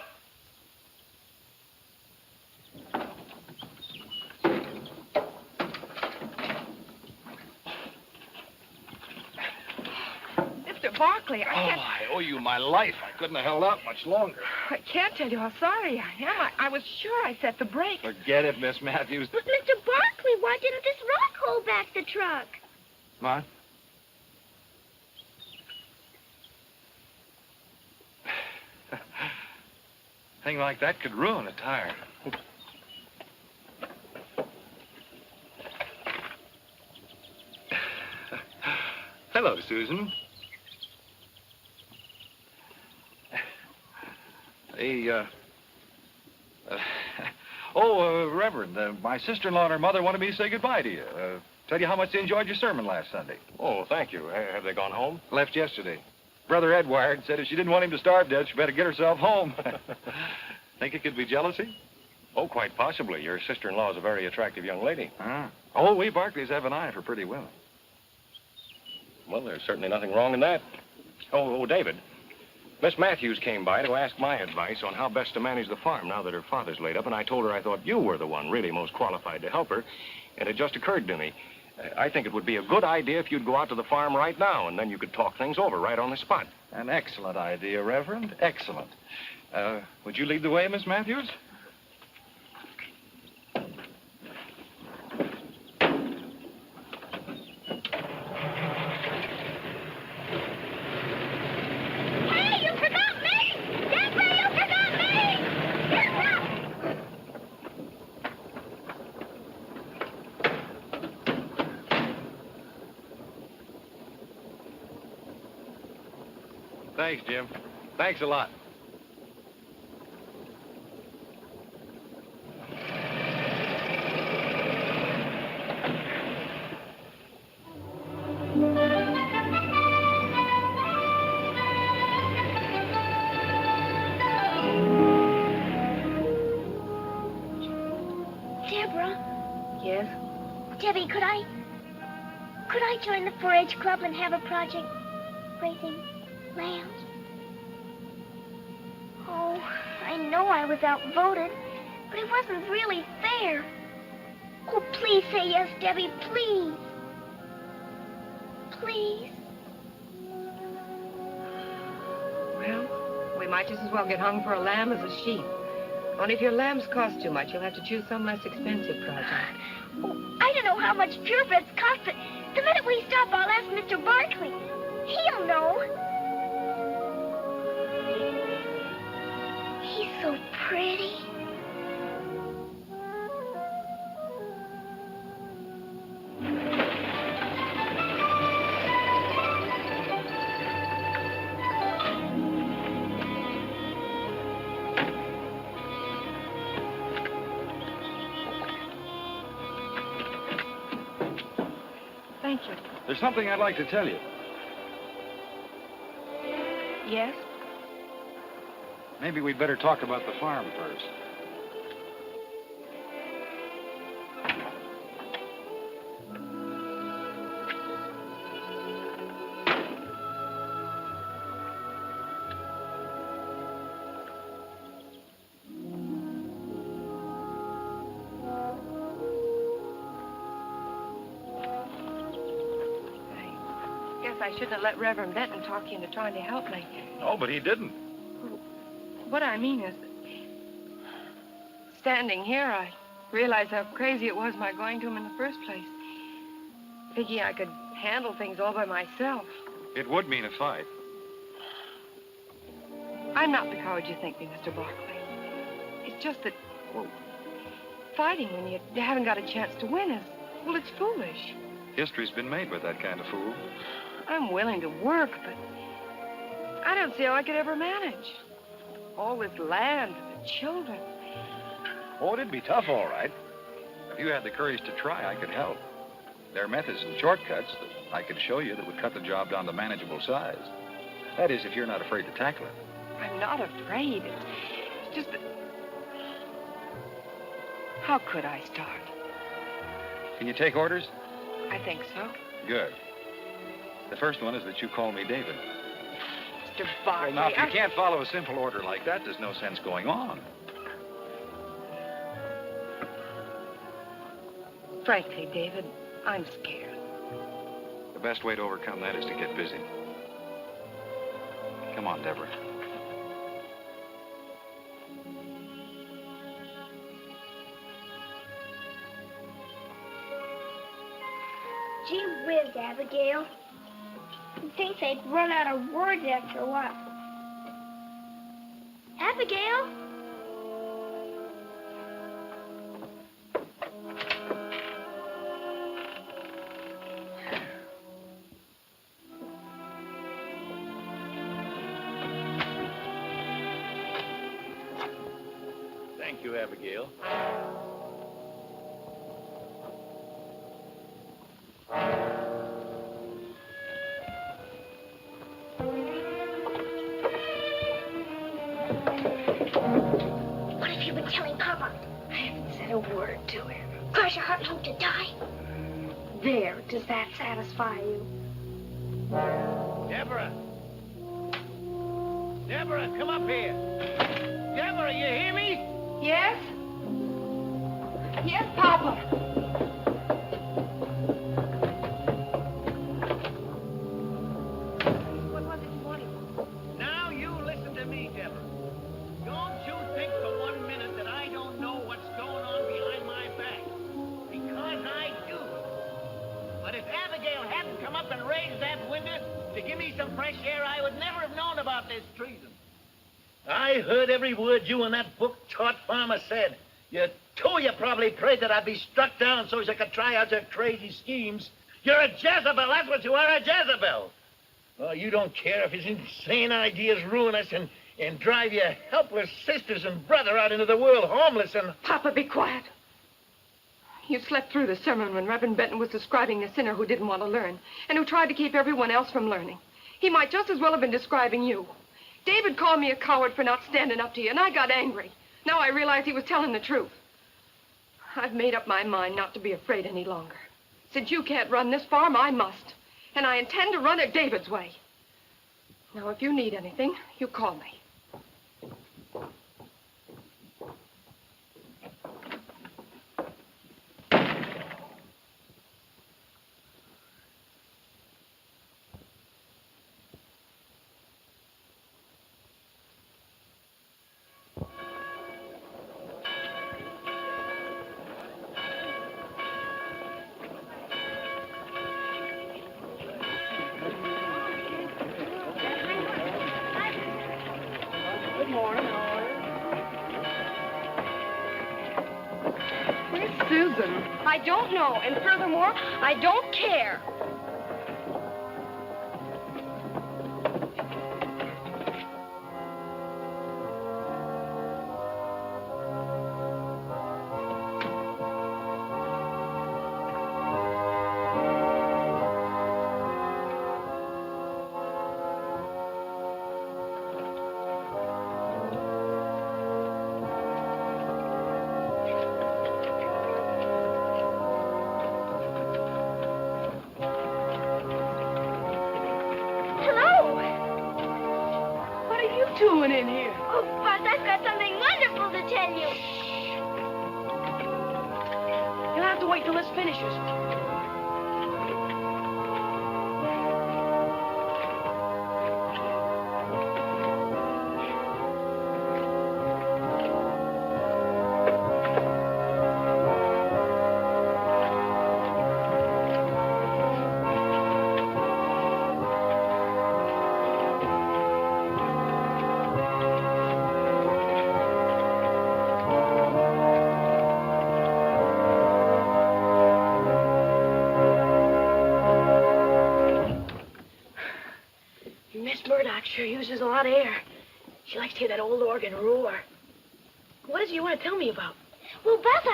Mr. Barkley, I can't... I owe you my life. I couldn't have held out much longer. I can't tell you how sorry I am. I was sure I set the brake. Forget it, Miss Matthews. But, Mr. Barkley, why didn't this rock hold back the truck? What? Thing like that could ruin a tire. Hello, Susan. Reverend, my sister-in-law and her mother wanted me to say goodbye to you. Tell you how much they enjoyed your sermon last Sunday. Oh, thank you. Have they gone home? Left yesterday. Brother Ed wired, said if she didn't want him to starve to death, she better get herself home. Think it could be jealousy? Oh, quite possibly. Your sister-in-law is a very attractive young lady. Oh, we Barclays have an eye for pretty women. Well, there's certainly nothing wrong in that. Oh, David. Miss Matthews came by to ask my advice on how best to manage the farm now that her father's laid up, and I told her I thought you were the one really most qualified to help her, and it just occurred to me. I think it would be a good idea if you'd go out to the farm right now, and then you could talk things over right on the spot. An excellent idea, Reverend. Excellent. Would you lead the way, Miss Matthews? Thanks, Jim. Thanks a lot. Deborah? Yes? Debbie, could I join the 4-H club and have a project raising lambs? Oh, I know I was outvoted, but it wasn't really fair. Oh, please say yes, Debbie, please. Please. Well, we might just as well get hung for a lamb as a sheep. Only if your lambs cost too much, you'll have to choose some less expensive project. Oh, I don't know how much purebreds cost, but the minute we stop, I'll ask Mr. Barkley. He'll know. He's so pretty. Thank you. There's something I'd like to tell you. Yes? Maybe we'd better talk about the farm first. I shouldn't have let Reverend Benton talk you into trying to help me. No, but he didn't. What I mean is, standing here, I realized how crazy it was my going to him in the first place. Thinking I could handle things all by myself. It would mean a fight. I'm not the coward you think me, Mr. Barkley. It's just that, well, fighting when you haven't got a chance to win is, well, it's foolish. History's been made with that kind of fool. I'm willing to work, but I don't see how I could ever manage. All this land and the children. Oh, it'd be tough, all right. If you had the courage to try, I could help. There are methods and shortcuts that I could show you that would cut the job down to manageable size. That is, if you're not afraid to tackle it. I'm not afraid. It's just that... How could I start? Can you take orders? I think so. Good. The first one is that you call me David. Mr. Barkley, Well, now, if you can't follow a simple order like that, there's no sense going on. Frankly, David, I'm scared. The best way to overcome that is to get busy. Come on, Deborah. Gee whiz, Abigail. You'd think they'd run out of words after a while. Abigail? Thank you, Abigail. What have you been telling Papa? I haven't said a word to him. Cross your heart and hope to die? There, does that satisfy you? Deborah! Deborah, come up here. Deborah, you hear me? Yes? Yes, Papa. What was it you wanted? Now you listen to me, Deborah. Don't you think for 1 minute that I don't know what's going on behind my back. Because I do. But if Abigail hadn't come up and raised that window to give me some fresh air, I would never have known about this treason. I heard every word you and that book-taught farmer said. You probably prayed that I'd be struck down so as I could try out your crazy schemes. You're a Jezebel, that's what you are, a Jezebel. Oh, you don't care if his insane ideas ruin us and drive your helpless sisters and brother out into the world homeless and... Papa, be quiet. You slept through the sermon when Reverend Benton was describing the sinner who didn't want to learn and who tried to keep everyone else from learning. He might just as well have been describing you. David called me a coward for not standing up to you, and I got angry. Now I realize he was telling the truth. I've made up my mind not to be afraid any longer. Since you can't run this farm, I must. And I intend to run it David's way. Now, if you need anything, you call me. Susan. I don't know, and furthermore, I don't care. Doing in here? Oh, Buzz, I've got something wonderful to tell you. You'll have to wait till this finishes. Sure uses a lot of air. She likes to hear that old organ roar. What is it you want to tell me about? Well, Buzz,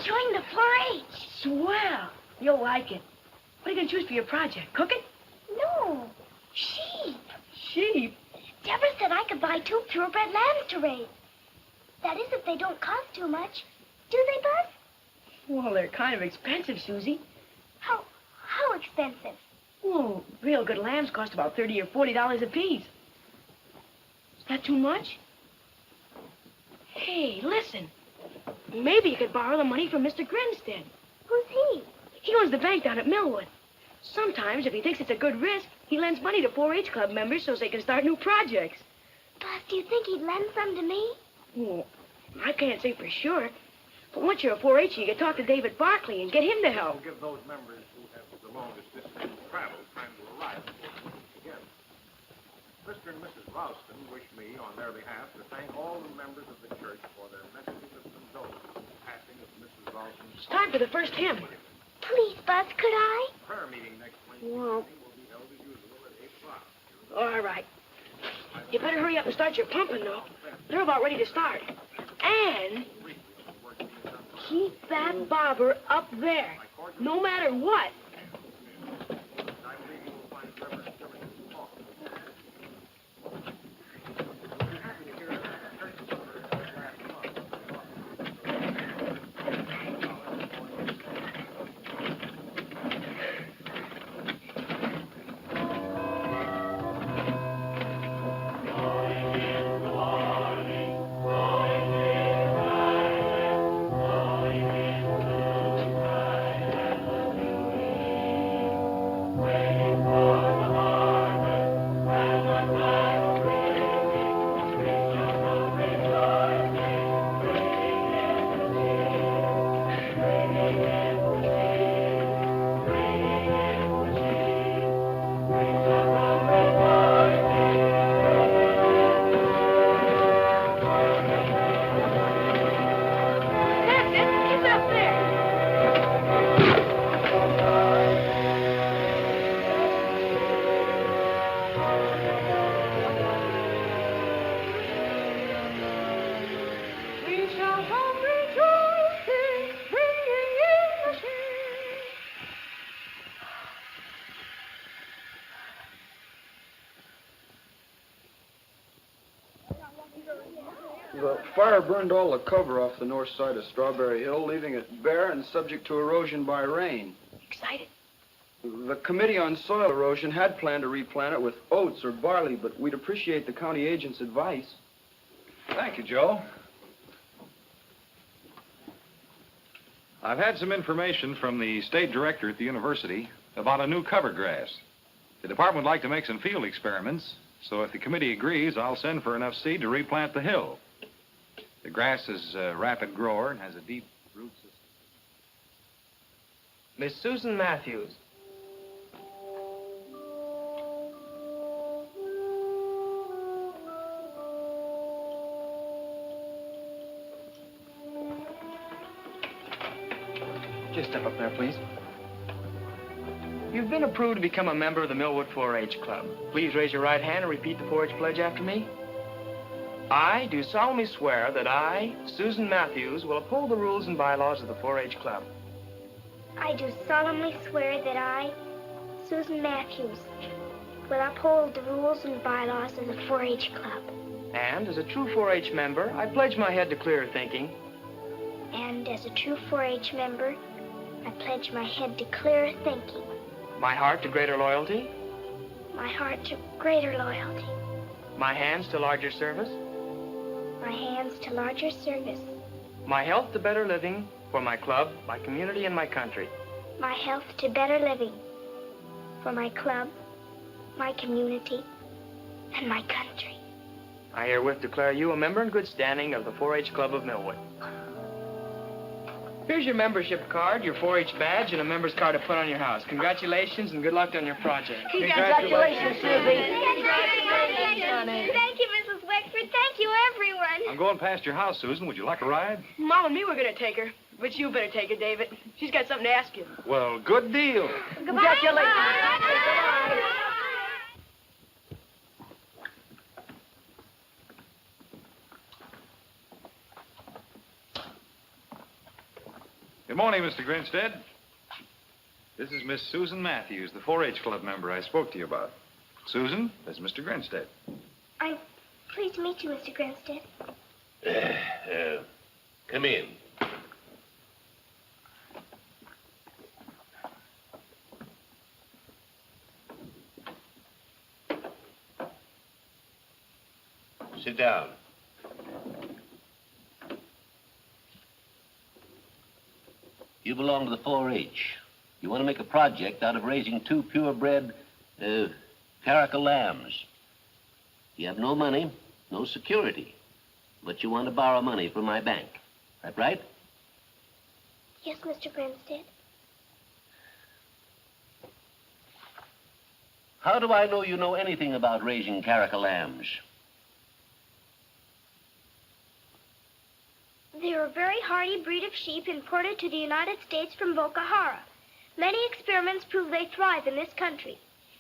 join the 4-H. Swell. You'll like it. What are you going to choose for your project? Cooking? No, sheep. Sheep? Deborah said I could buy 2 purebred lambs to raise. That is, if they don't cost too much. Do they, Buzz? Well, they're kind of expensive, Susie. How expensive? Well, real good lambs cost about $30 or $40 apiece. Is that too much? Hey, listen. Maybe you could borrow the money from Mr. Grinstead. Who's he? He owns the bank down at Millwood. Sometimes, if he thinks it's a good risk, he lends money to 4-H club members so they can start new projects. Buzz, do you think he'd lend some to me? Well, I can't say for sure. But once you're a 4-H, you can talk to David Barkley and get him to help. We'll give those members who have the longest distance to travel time to arrive before we meet again. Mr. and Mrs. Ralston wish me, on their behalf, to thank all the members of the church for their messages of condolence in the passing of Mrs. Ralston's... It's time for the first hymn. Please, Buzz, could I? Prayer meeting next Wednesday Well, evening will be held as usual at 8 o'clock. all right. You better hurry up and start your pumping, though. They're about ready to start. And keep that bobber up there, no matter what. I believe you will find Reverend Simmons' talk. Happy to hear that church supper last That's it. It's up there. We shall come rejoicing, bringing in the shade. The fire burned all the cover off the north side of Strawberry Hill, leaving it bare and subject to erosion by rain. Excited? The Committee on Soil Erosion had planned to replant it with oats or barley, but we'd appreciate the county agent's advice. Thank you, Joe. I've had some information from the state director at the university about a new cover grass. The department would like to make some field experiments, so if the committee agrees, I'll send for enough seed to replant the hill. The grass is a rapid grower and has a deep root system. Miss Susan Matthews. Just step up there, please. You've been approved to become a member of the Millwood 4-H Club. Please raise your right hand and repeat the 4-H pledge after me. I do solemnly swear that I, Susan Matthews, will uphold the rules and bylaws of the 4-H Club. I do solemnly swear that I, Susan Matthews, will uphold the rules and bylaws of the 4-H Club. And as a true 4-H member, I pledge my head to clearer thinking. And as a true 4-H member, I pledge my head to clearer thinking, My heart to greater loyalty. my heart to greater loyalty, My hands to larger service. my hands to larger service, My health to better living for my club, my community, and my country. my health to better living for my club, my community, and my country. I herewith declare you a member in good standing of the 4-H Club of Millwood. Here's your membership card, your 4-H badge, and a member's card to put on your house. Congratulations and good luck on your project. Congratulations, Susie. Congratulations, honey. Thank you, Mrs. Wexford. Thank you, everyone. I'm going past your house, Susan. Would you like a ride? Mom and me were going to take her, but you better take her, David. She's got something to ask you. Well, good deal. Congratulations. Good morning, Mr. Grinstead. This is Miss Susan Matthews, the 4-H Club member I spoke to you about. Susan, this is Mr. Grinstead. I'm pleased to meet you, Mr. Grinstead. Come in. Sit down. You belong to the 4-H. You want to make a project out of raising 2 purebred, caracal lambs. You have no money, no security, but you want to borrow money from my bank. That right? Yes, Mr. Grinstead. How do I know you know anything about raising caracal lambs? They're a very hardy breed of sheep imported to the United States from Boca Jara. Many experiments prove they thrive in this country.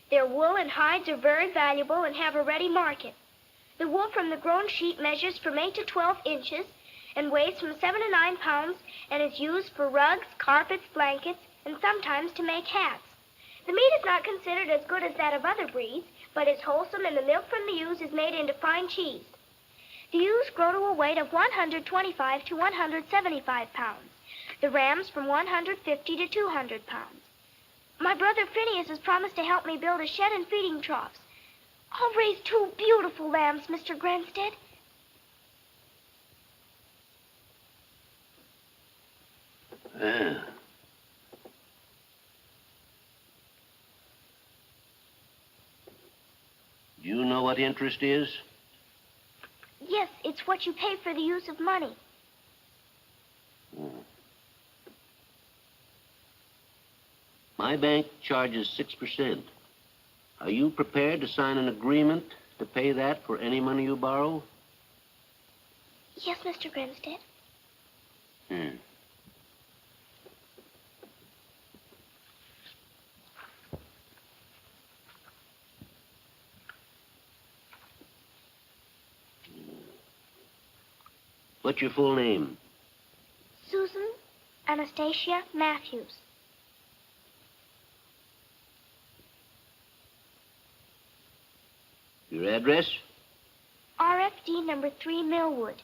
Their wool and hides are very valuable and have a ready market. The wool from the grown sheep measures from 8 to 12 inches and weighs from 7 to 9 pounds and is used for rugs, carpets, blankets, and sometimes to make hats. The meat is not considered as good as that of other breeds, but is wholesome, and the milk from the ewes is made into fine cheese. The ewes grow to a weight of 125 to 175 pounds. The rams from 150 to 200 pounds. My brother Phineas has promised to help me build a shed and feeding troughs. I'll raise 2 beautiful lambs, Mr. Grinstead. Do you know what interest is? Yes, it's what you pay for the use of money. My bank charges 6%. Are you prepared to sign an agreement to pay that for any money you borrow? Yes, Mr. Grinstead. What's your full name? Susan Anastasia Matthews. Your address? RFD number 3 Millwood.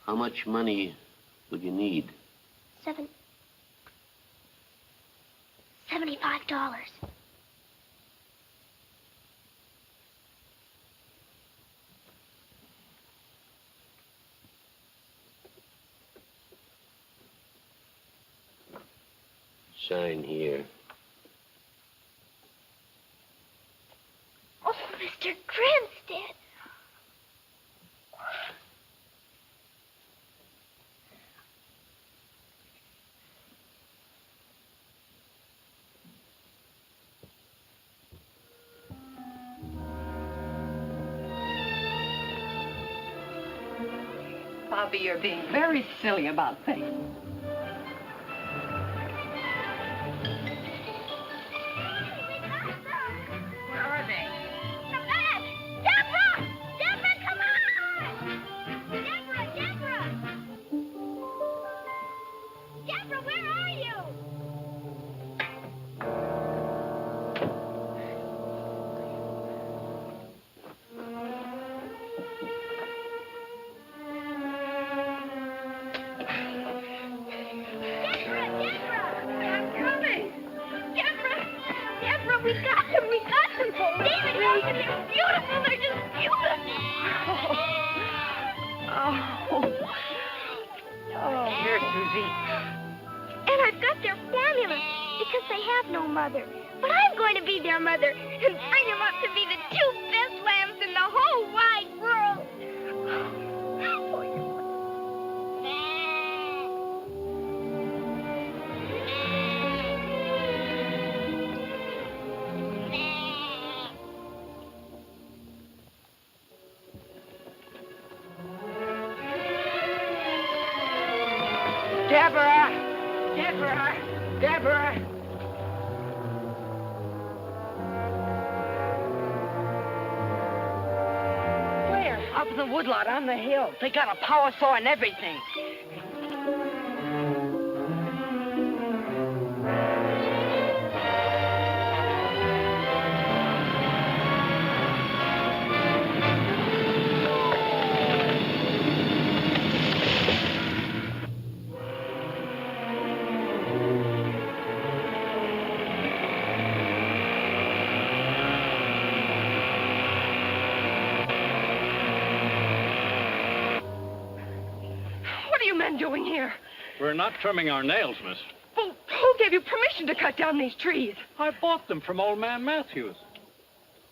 How much money would you need? $75. Sign here. Oh, Mr. Grinstead. Bobby, you're being very silly about things. up in the woodlot on the hill. They got a power saw and everything. Doing here? We're not trimming our nails, miss. Well, who gave you permission to cut down these trees? I bought them from old man Matthews.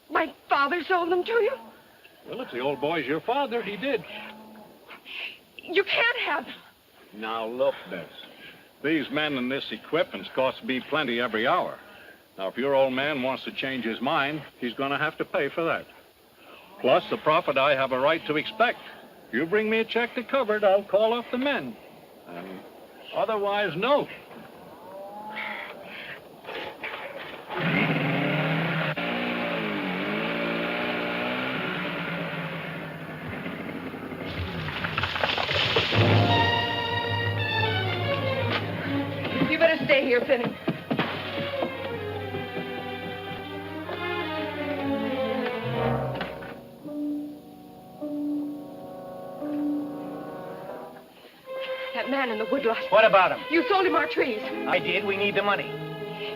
My father sold them to you? Well, if the old boy's your father, he did. You can't have them. Now, look, miss. These men and this equipment's cost me plenty every hour. Now, if your old man wants to change his mind, he's going to have to pay for that. Plus, the profit I have a right to expect. You bring me a check to cover it, I'll call off the men. And otherwise, no. You better stay here, Finney. That man in the woodlot. What about him? You sold him our trees. I did. We need the money.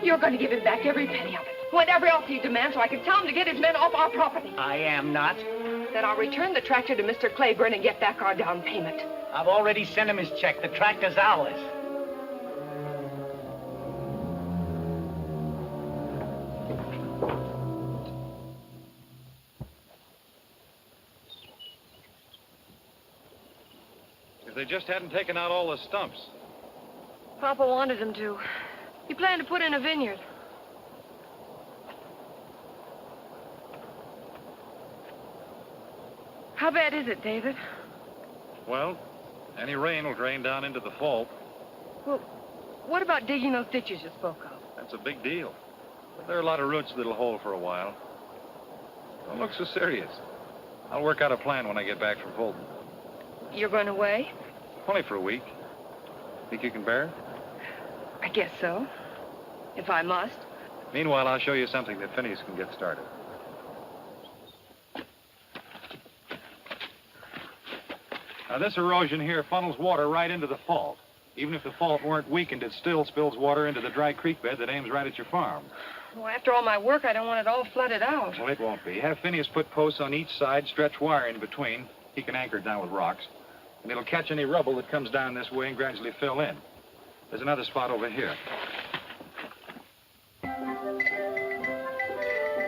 You're going to give him back every penny of it. Whatever else he demands, so I can tell him to get his men off our property. I am not. Then I'll return the tractor to Mr. Claiborne and get back our down payment. I've already sent him his check. The tractor's ours. They just hadn't taken out all the stumps. Papa wanted him to. He planned to put in a vineyard. How bad is it, David? Well, any rain will drain down into the fault. Well, what about digging those ditches you spoke of? That's a big deal. But there are a lot of roots that'll hold for a while. Don't look so serious. I'll work out a plan when I get back from Fulton. You're going away? Only for a week. Think you can bear it? I guess so. If I must. Meanwhile, I'll show you something that Phineas can get started. Now, this erosion here funnels water right into the fault. Even if the fault weren't weakened, it still spills water into the dry creek bed that aims right at your farm. Well, after all my work, I don't want it all flooded out. Well, it won't be. Have Phineas put posts on each side, stretch wire in between. He can anchor it down with rocks. And it'll catch any rubble that comes down this way and gradually fill in. There's another spot over here.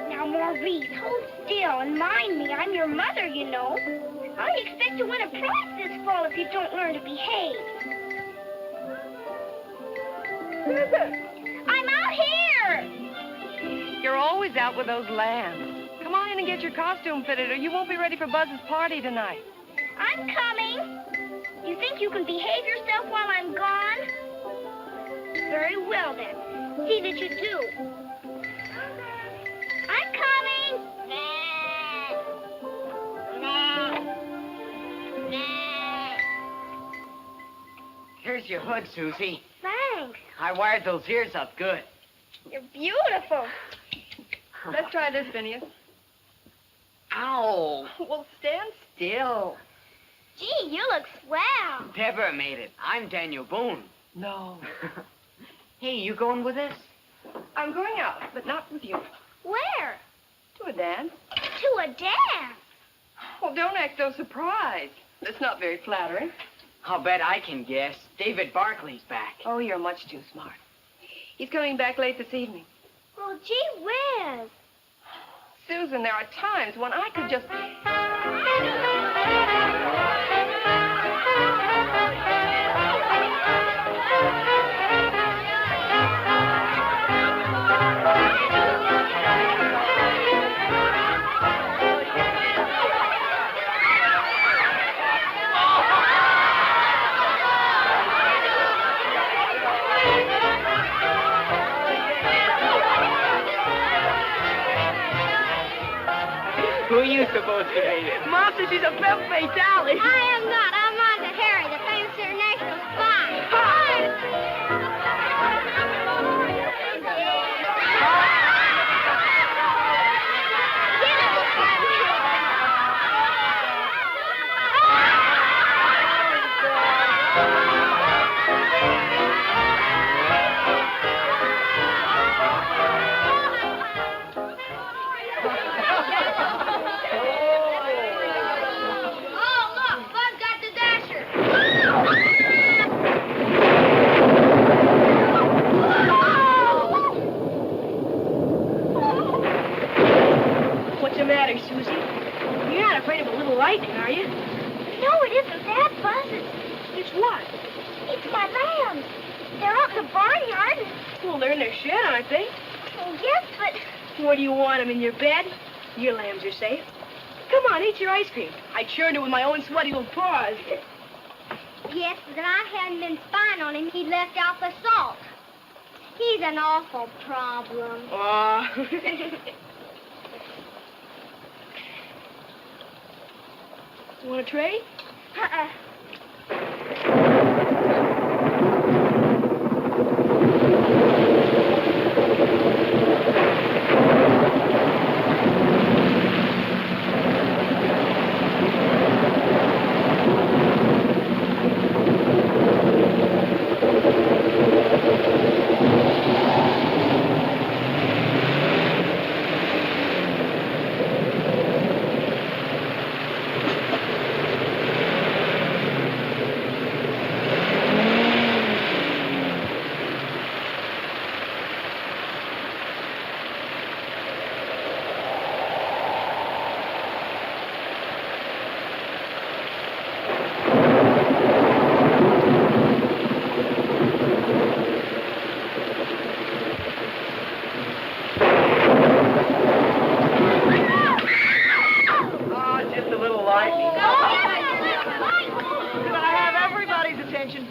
Now, Maurice, hold still and mind me. I'm your mother, you know. I expect to win a prize this fall if you don't learn to behave. I'm out here! You're always out with those lambs. Come on in and get your costume fitted, or you won't be ready for Buzz's party tonight. I'm coming. You think you can behave yourself while I'm gone? Very well, then. See that you do. I'm coming. Here's your hood, Susie. Thanks. I wired those ears up good. You're beautiful. Let's try this, Phineas. Ow. Well, stand still. Gee, you look swell. Deborah made it. I'm Daniel Boone. No. Hey, you going with us? I'm going out, but not with you. Where? To a dance. To a dance? Well, don't act so surprised. That's not very flattering. I'll bet I can guess. David Barkley's back. Oh, you're much too smart. He's coming back late this evening. Well, gee whiz. Susan, there are times when I could just... Who are you supposed to be? Mom says she's a femme fatale. I am not. I'm Margaret Harry, the famous international spy. What's the matter, Susie? You're not afraid of a little lightning, are you? No, it isn't that, Buzz. It's what? It's my lambs. They're out in the barnyard. Well, they're in their shed, aren't they? Oh, yes, but... Where do you want them, in your bed? Your lambs are safe. Come on, eat your ice cream. I churned it with my own sweaty little paws. Yes, but I hadn't been spying on him. He left out the salt. He's an awful problem. Aw. You want a tray?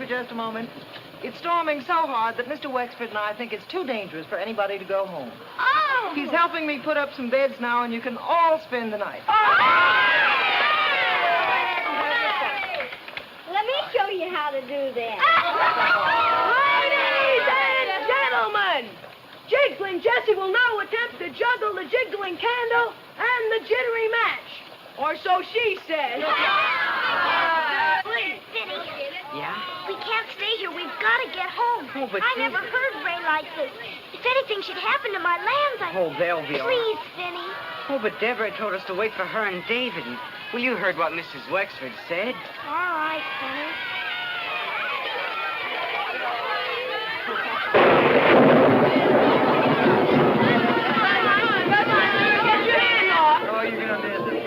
Just a moment. It's storming so hard that Mr. Wexford and I think it's too dangerous for anybody to go home. Oh! He's helping me put up some beds now, and you can all spend the night. Let me show you how to do that. Ladies and gentlemen, Jiggling Jessie will now attempt to juggle the jiggling candle and the jittery match. Or so she says. Please, Vinny. Yeah? We can't stay here. We've got to get home. Oh, but I never heard rain like this. If anything should happen to my lambs, Oh, they'll be all right. Please, Vinny. Oh, but Deborah told us to wait for her and David. And, well, you heard what Mrs. Wexford said. All right, Vinny. Oh, you're going to miss it.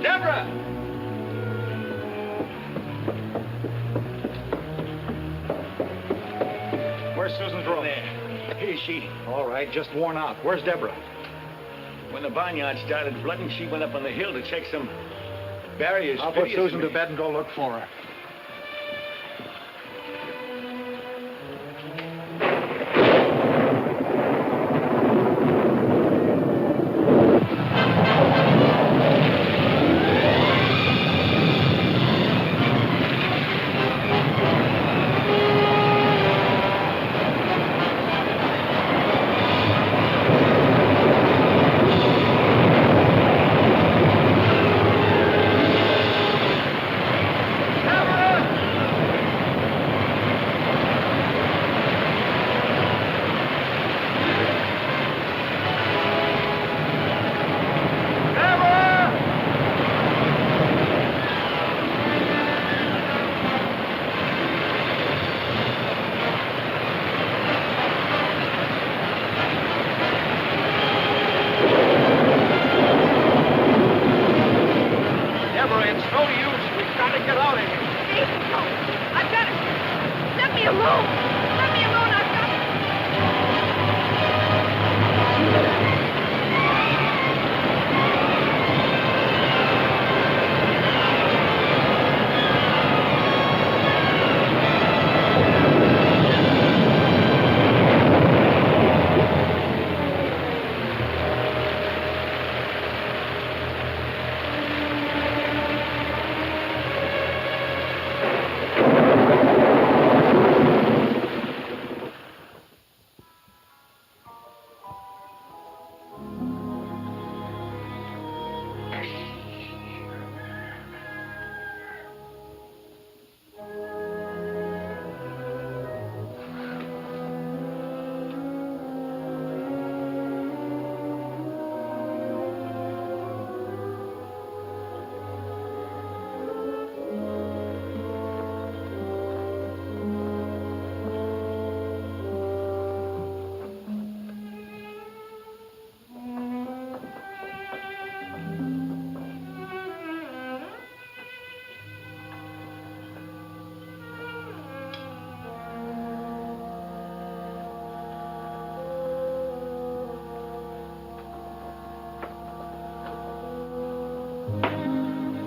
Deborah! Where's Susan's room? There. Here's she. All right, just worn out. Where's Deborah? When the barnyard started flooding, she went up on the hill to check some barriers. I'll put Susan to bed and go look for her.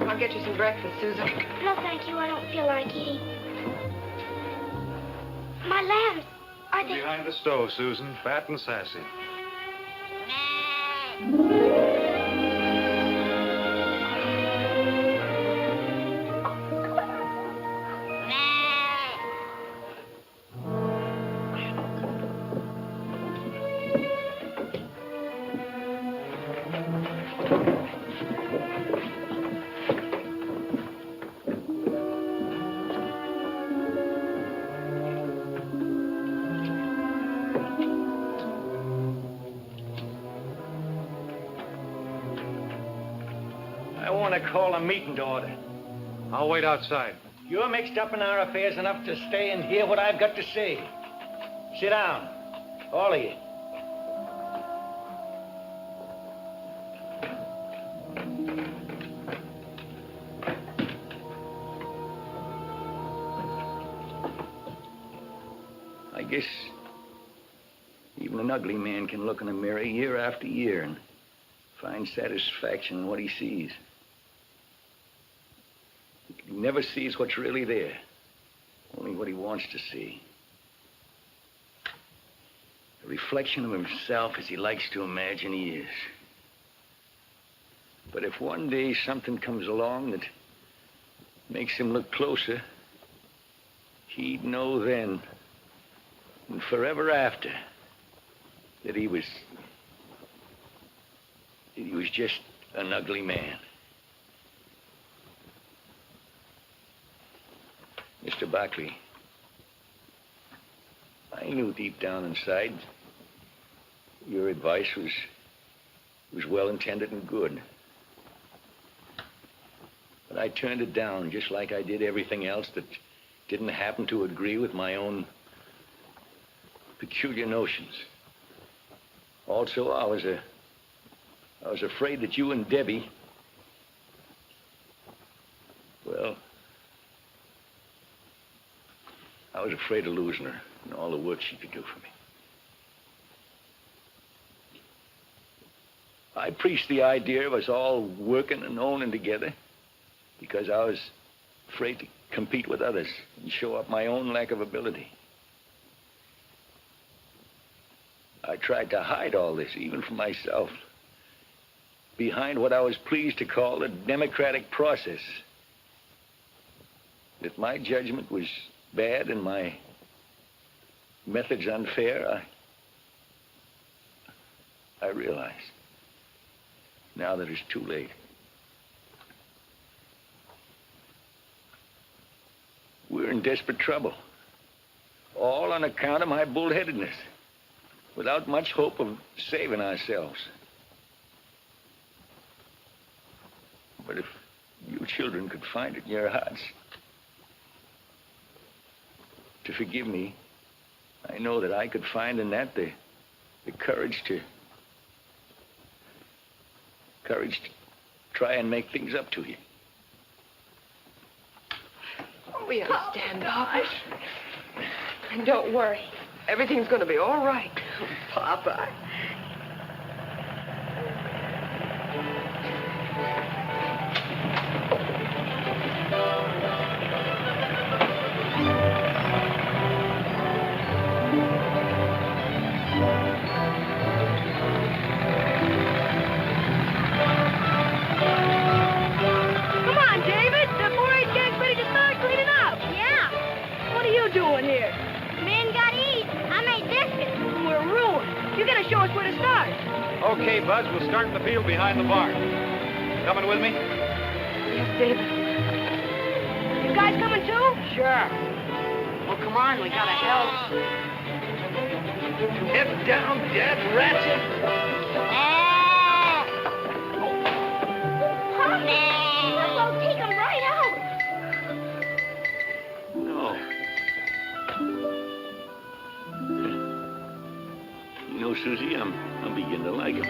I'll get you some breakfast, Susan. No, thank you. I don't feel like eating. My lambs, are they... Behind the stove, Susan, fat and sassy. Call a meeting to order. I'll wait outside. You're mixed up in our affairs enough to stay and hear what I've got to say. Sit down, all of you. I guess even an ugly man can look in a mirror year after year and find satisfaction in what he sees. He never sees what's really there, only what he wants to see. A reflection of himself as he likes to imagine he is. But if one day something comes along that makes him look closer, he'd know then and forever after that he was just an ugly man. Mr. Barkley, I knew deep down inside your advice was well-intended and good. But I turned it down just like I did everything else that didn't happen to agree with my own peculiar notions. Also, I was afraid that you and Debbie Well, I was afraid of losing her and all the work she could do for me. I preached the idea of us all working and owning together because I was afraid to compete with others and show up my own lack of ability. I tried to hide all this, even from myself, behind what I was pleased to call a democratic process. If my judgment was bad and my methods unfair, I realized now that it's too late. We're in desperate trouble, all on account of my bullheadedness, without much hope of saving ourselves. But if you children could find it in your hearts to forgive me, I know that I could find in that the courage to try and make things up to you. We are standoffish. And don't worry. Everything's going to be all right. Papa. Come on, David. The 4-H gang's ready to start cleaning up. Yeah. What are you doing here? Men gotta eat. I made biscuits. We're ruined. You gotta show us where to start. Okay, Buzz, we'll start in the field behind the barn. Coming with me? Yes, David. You guys coming too? Sure. Well, come on, we gotta help. Get down, dead ratchet! Papa, take them right out. No. You know, Susie, I'm beginning to like him.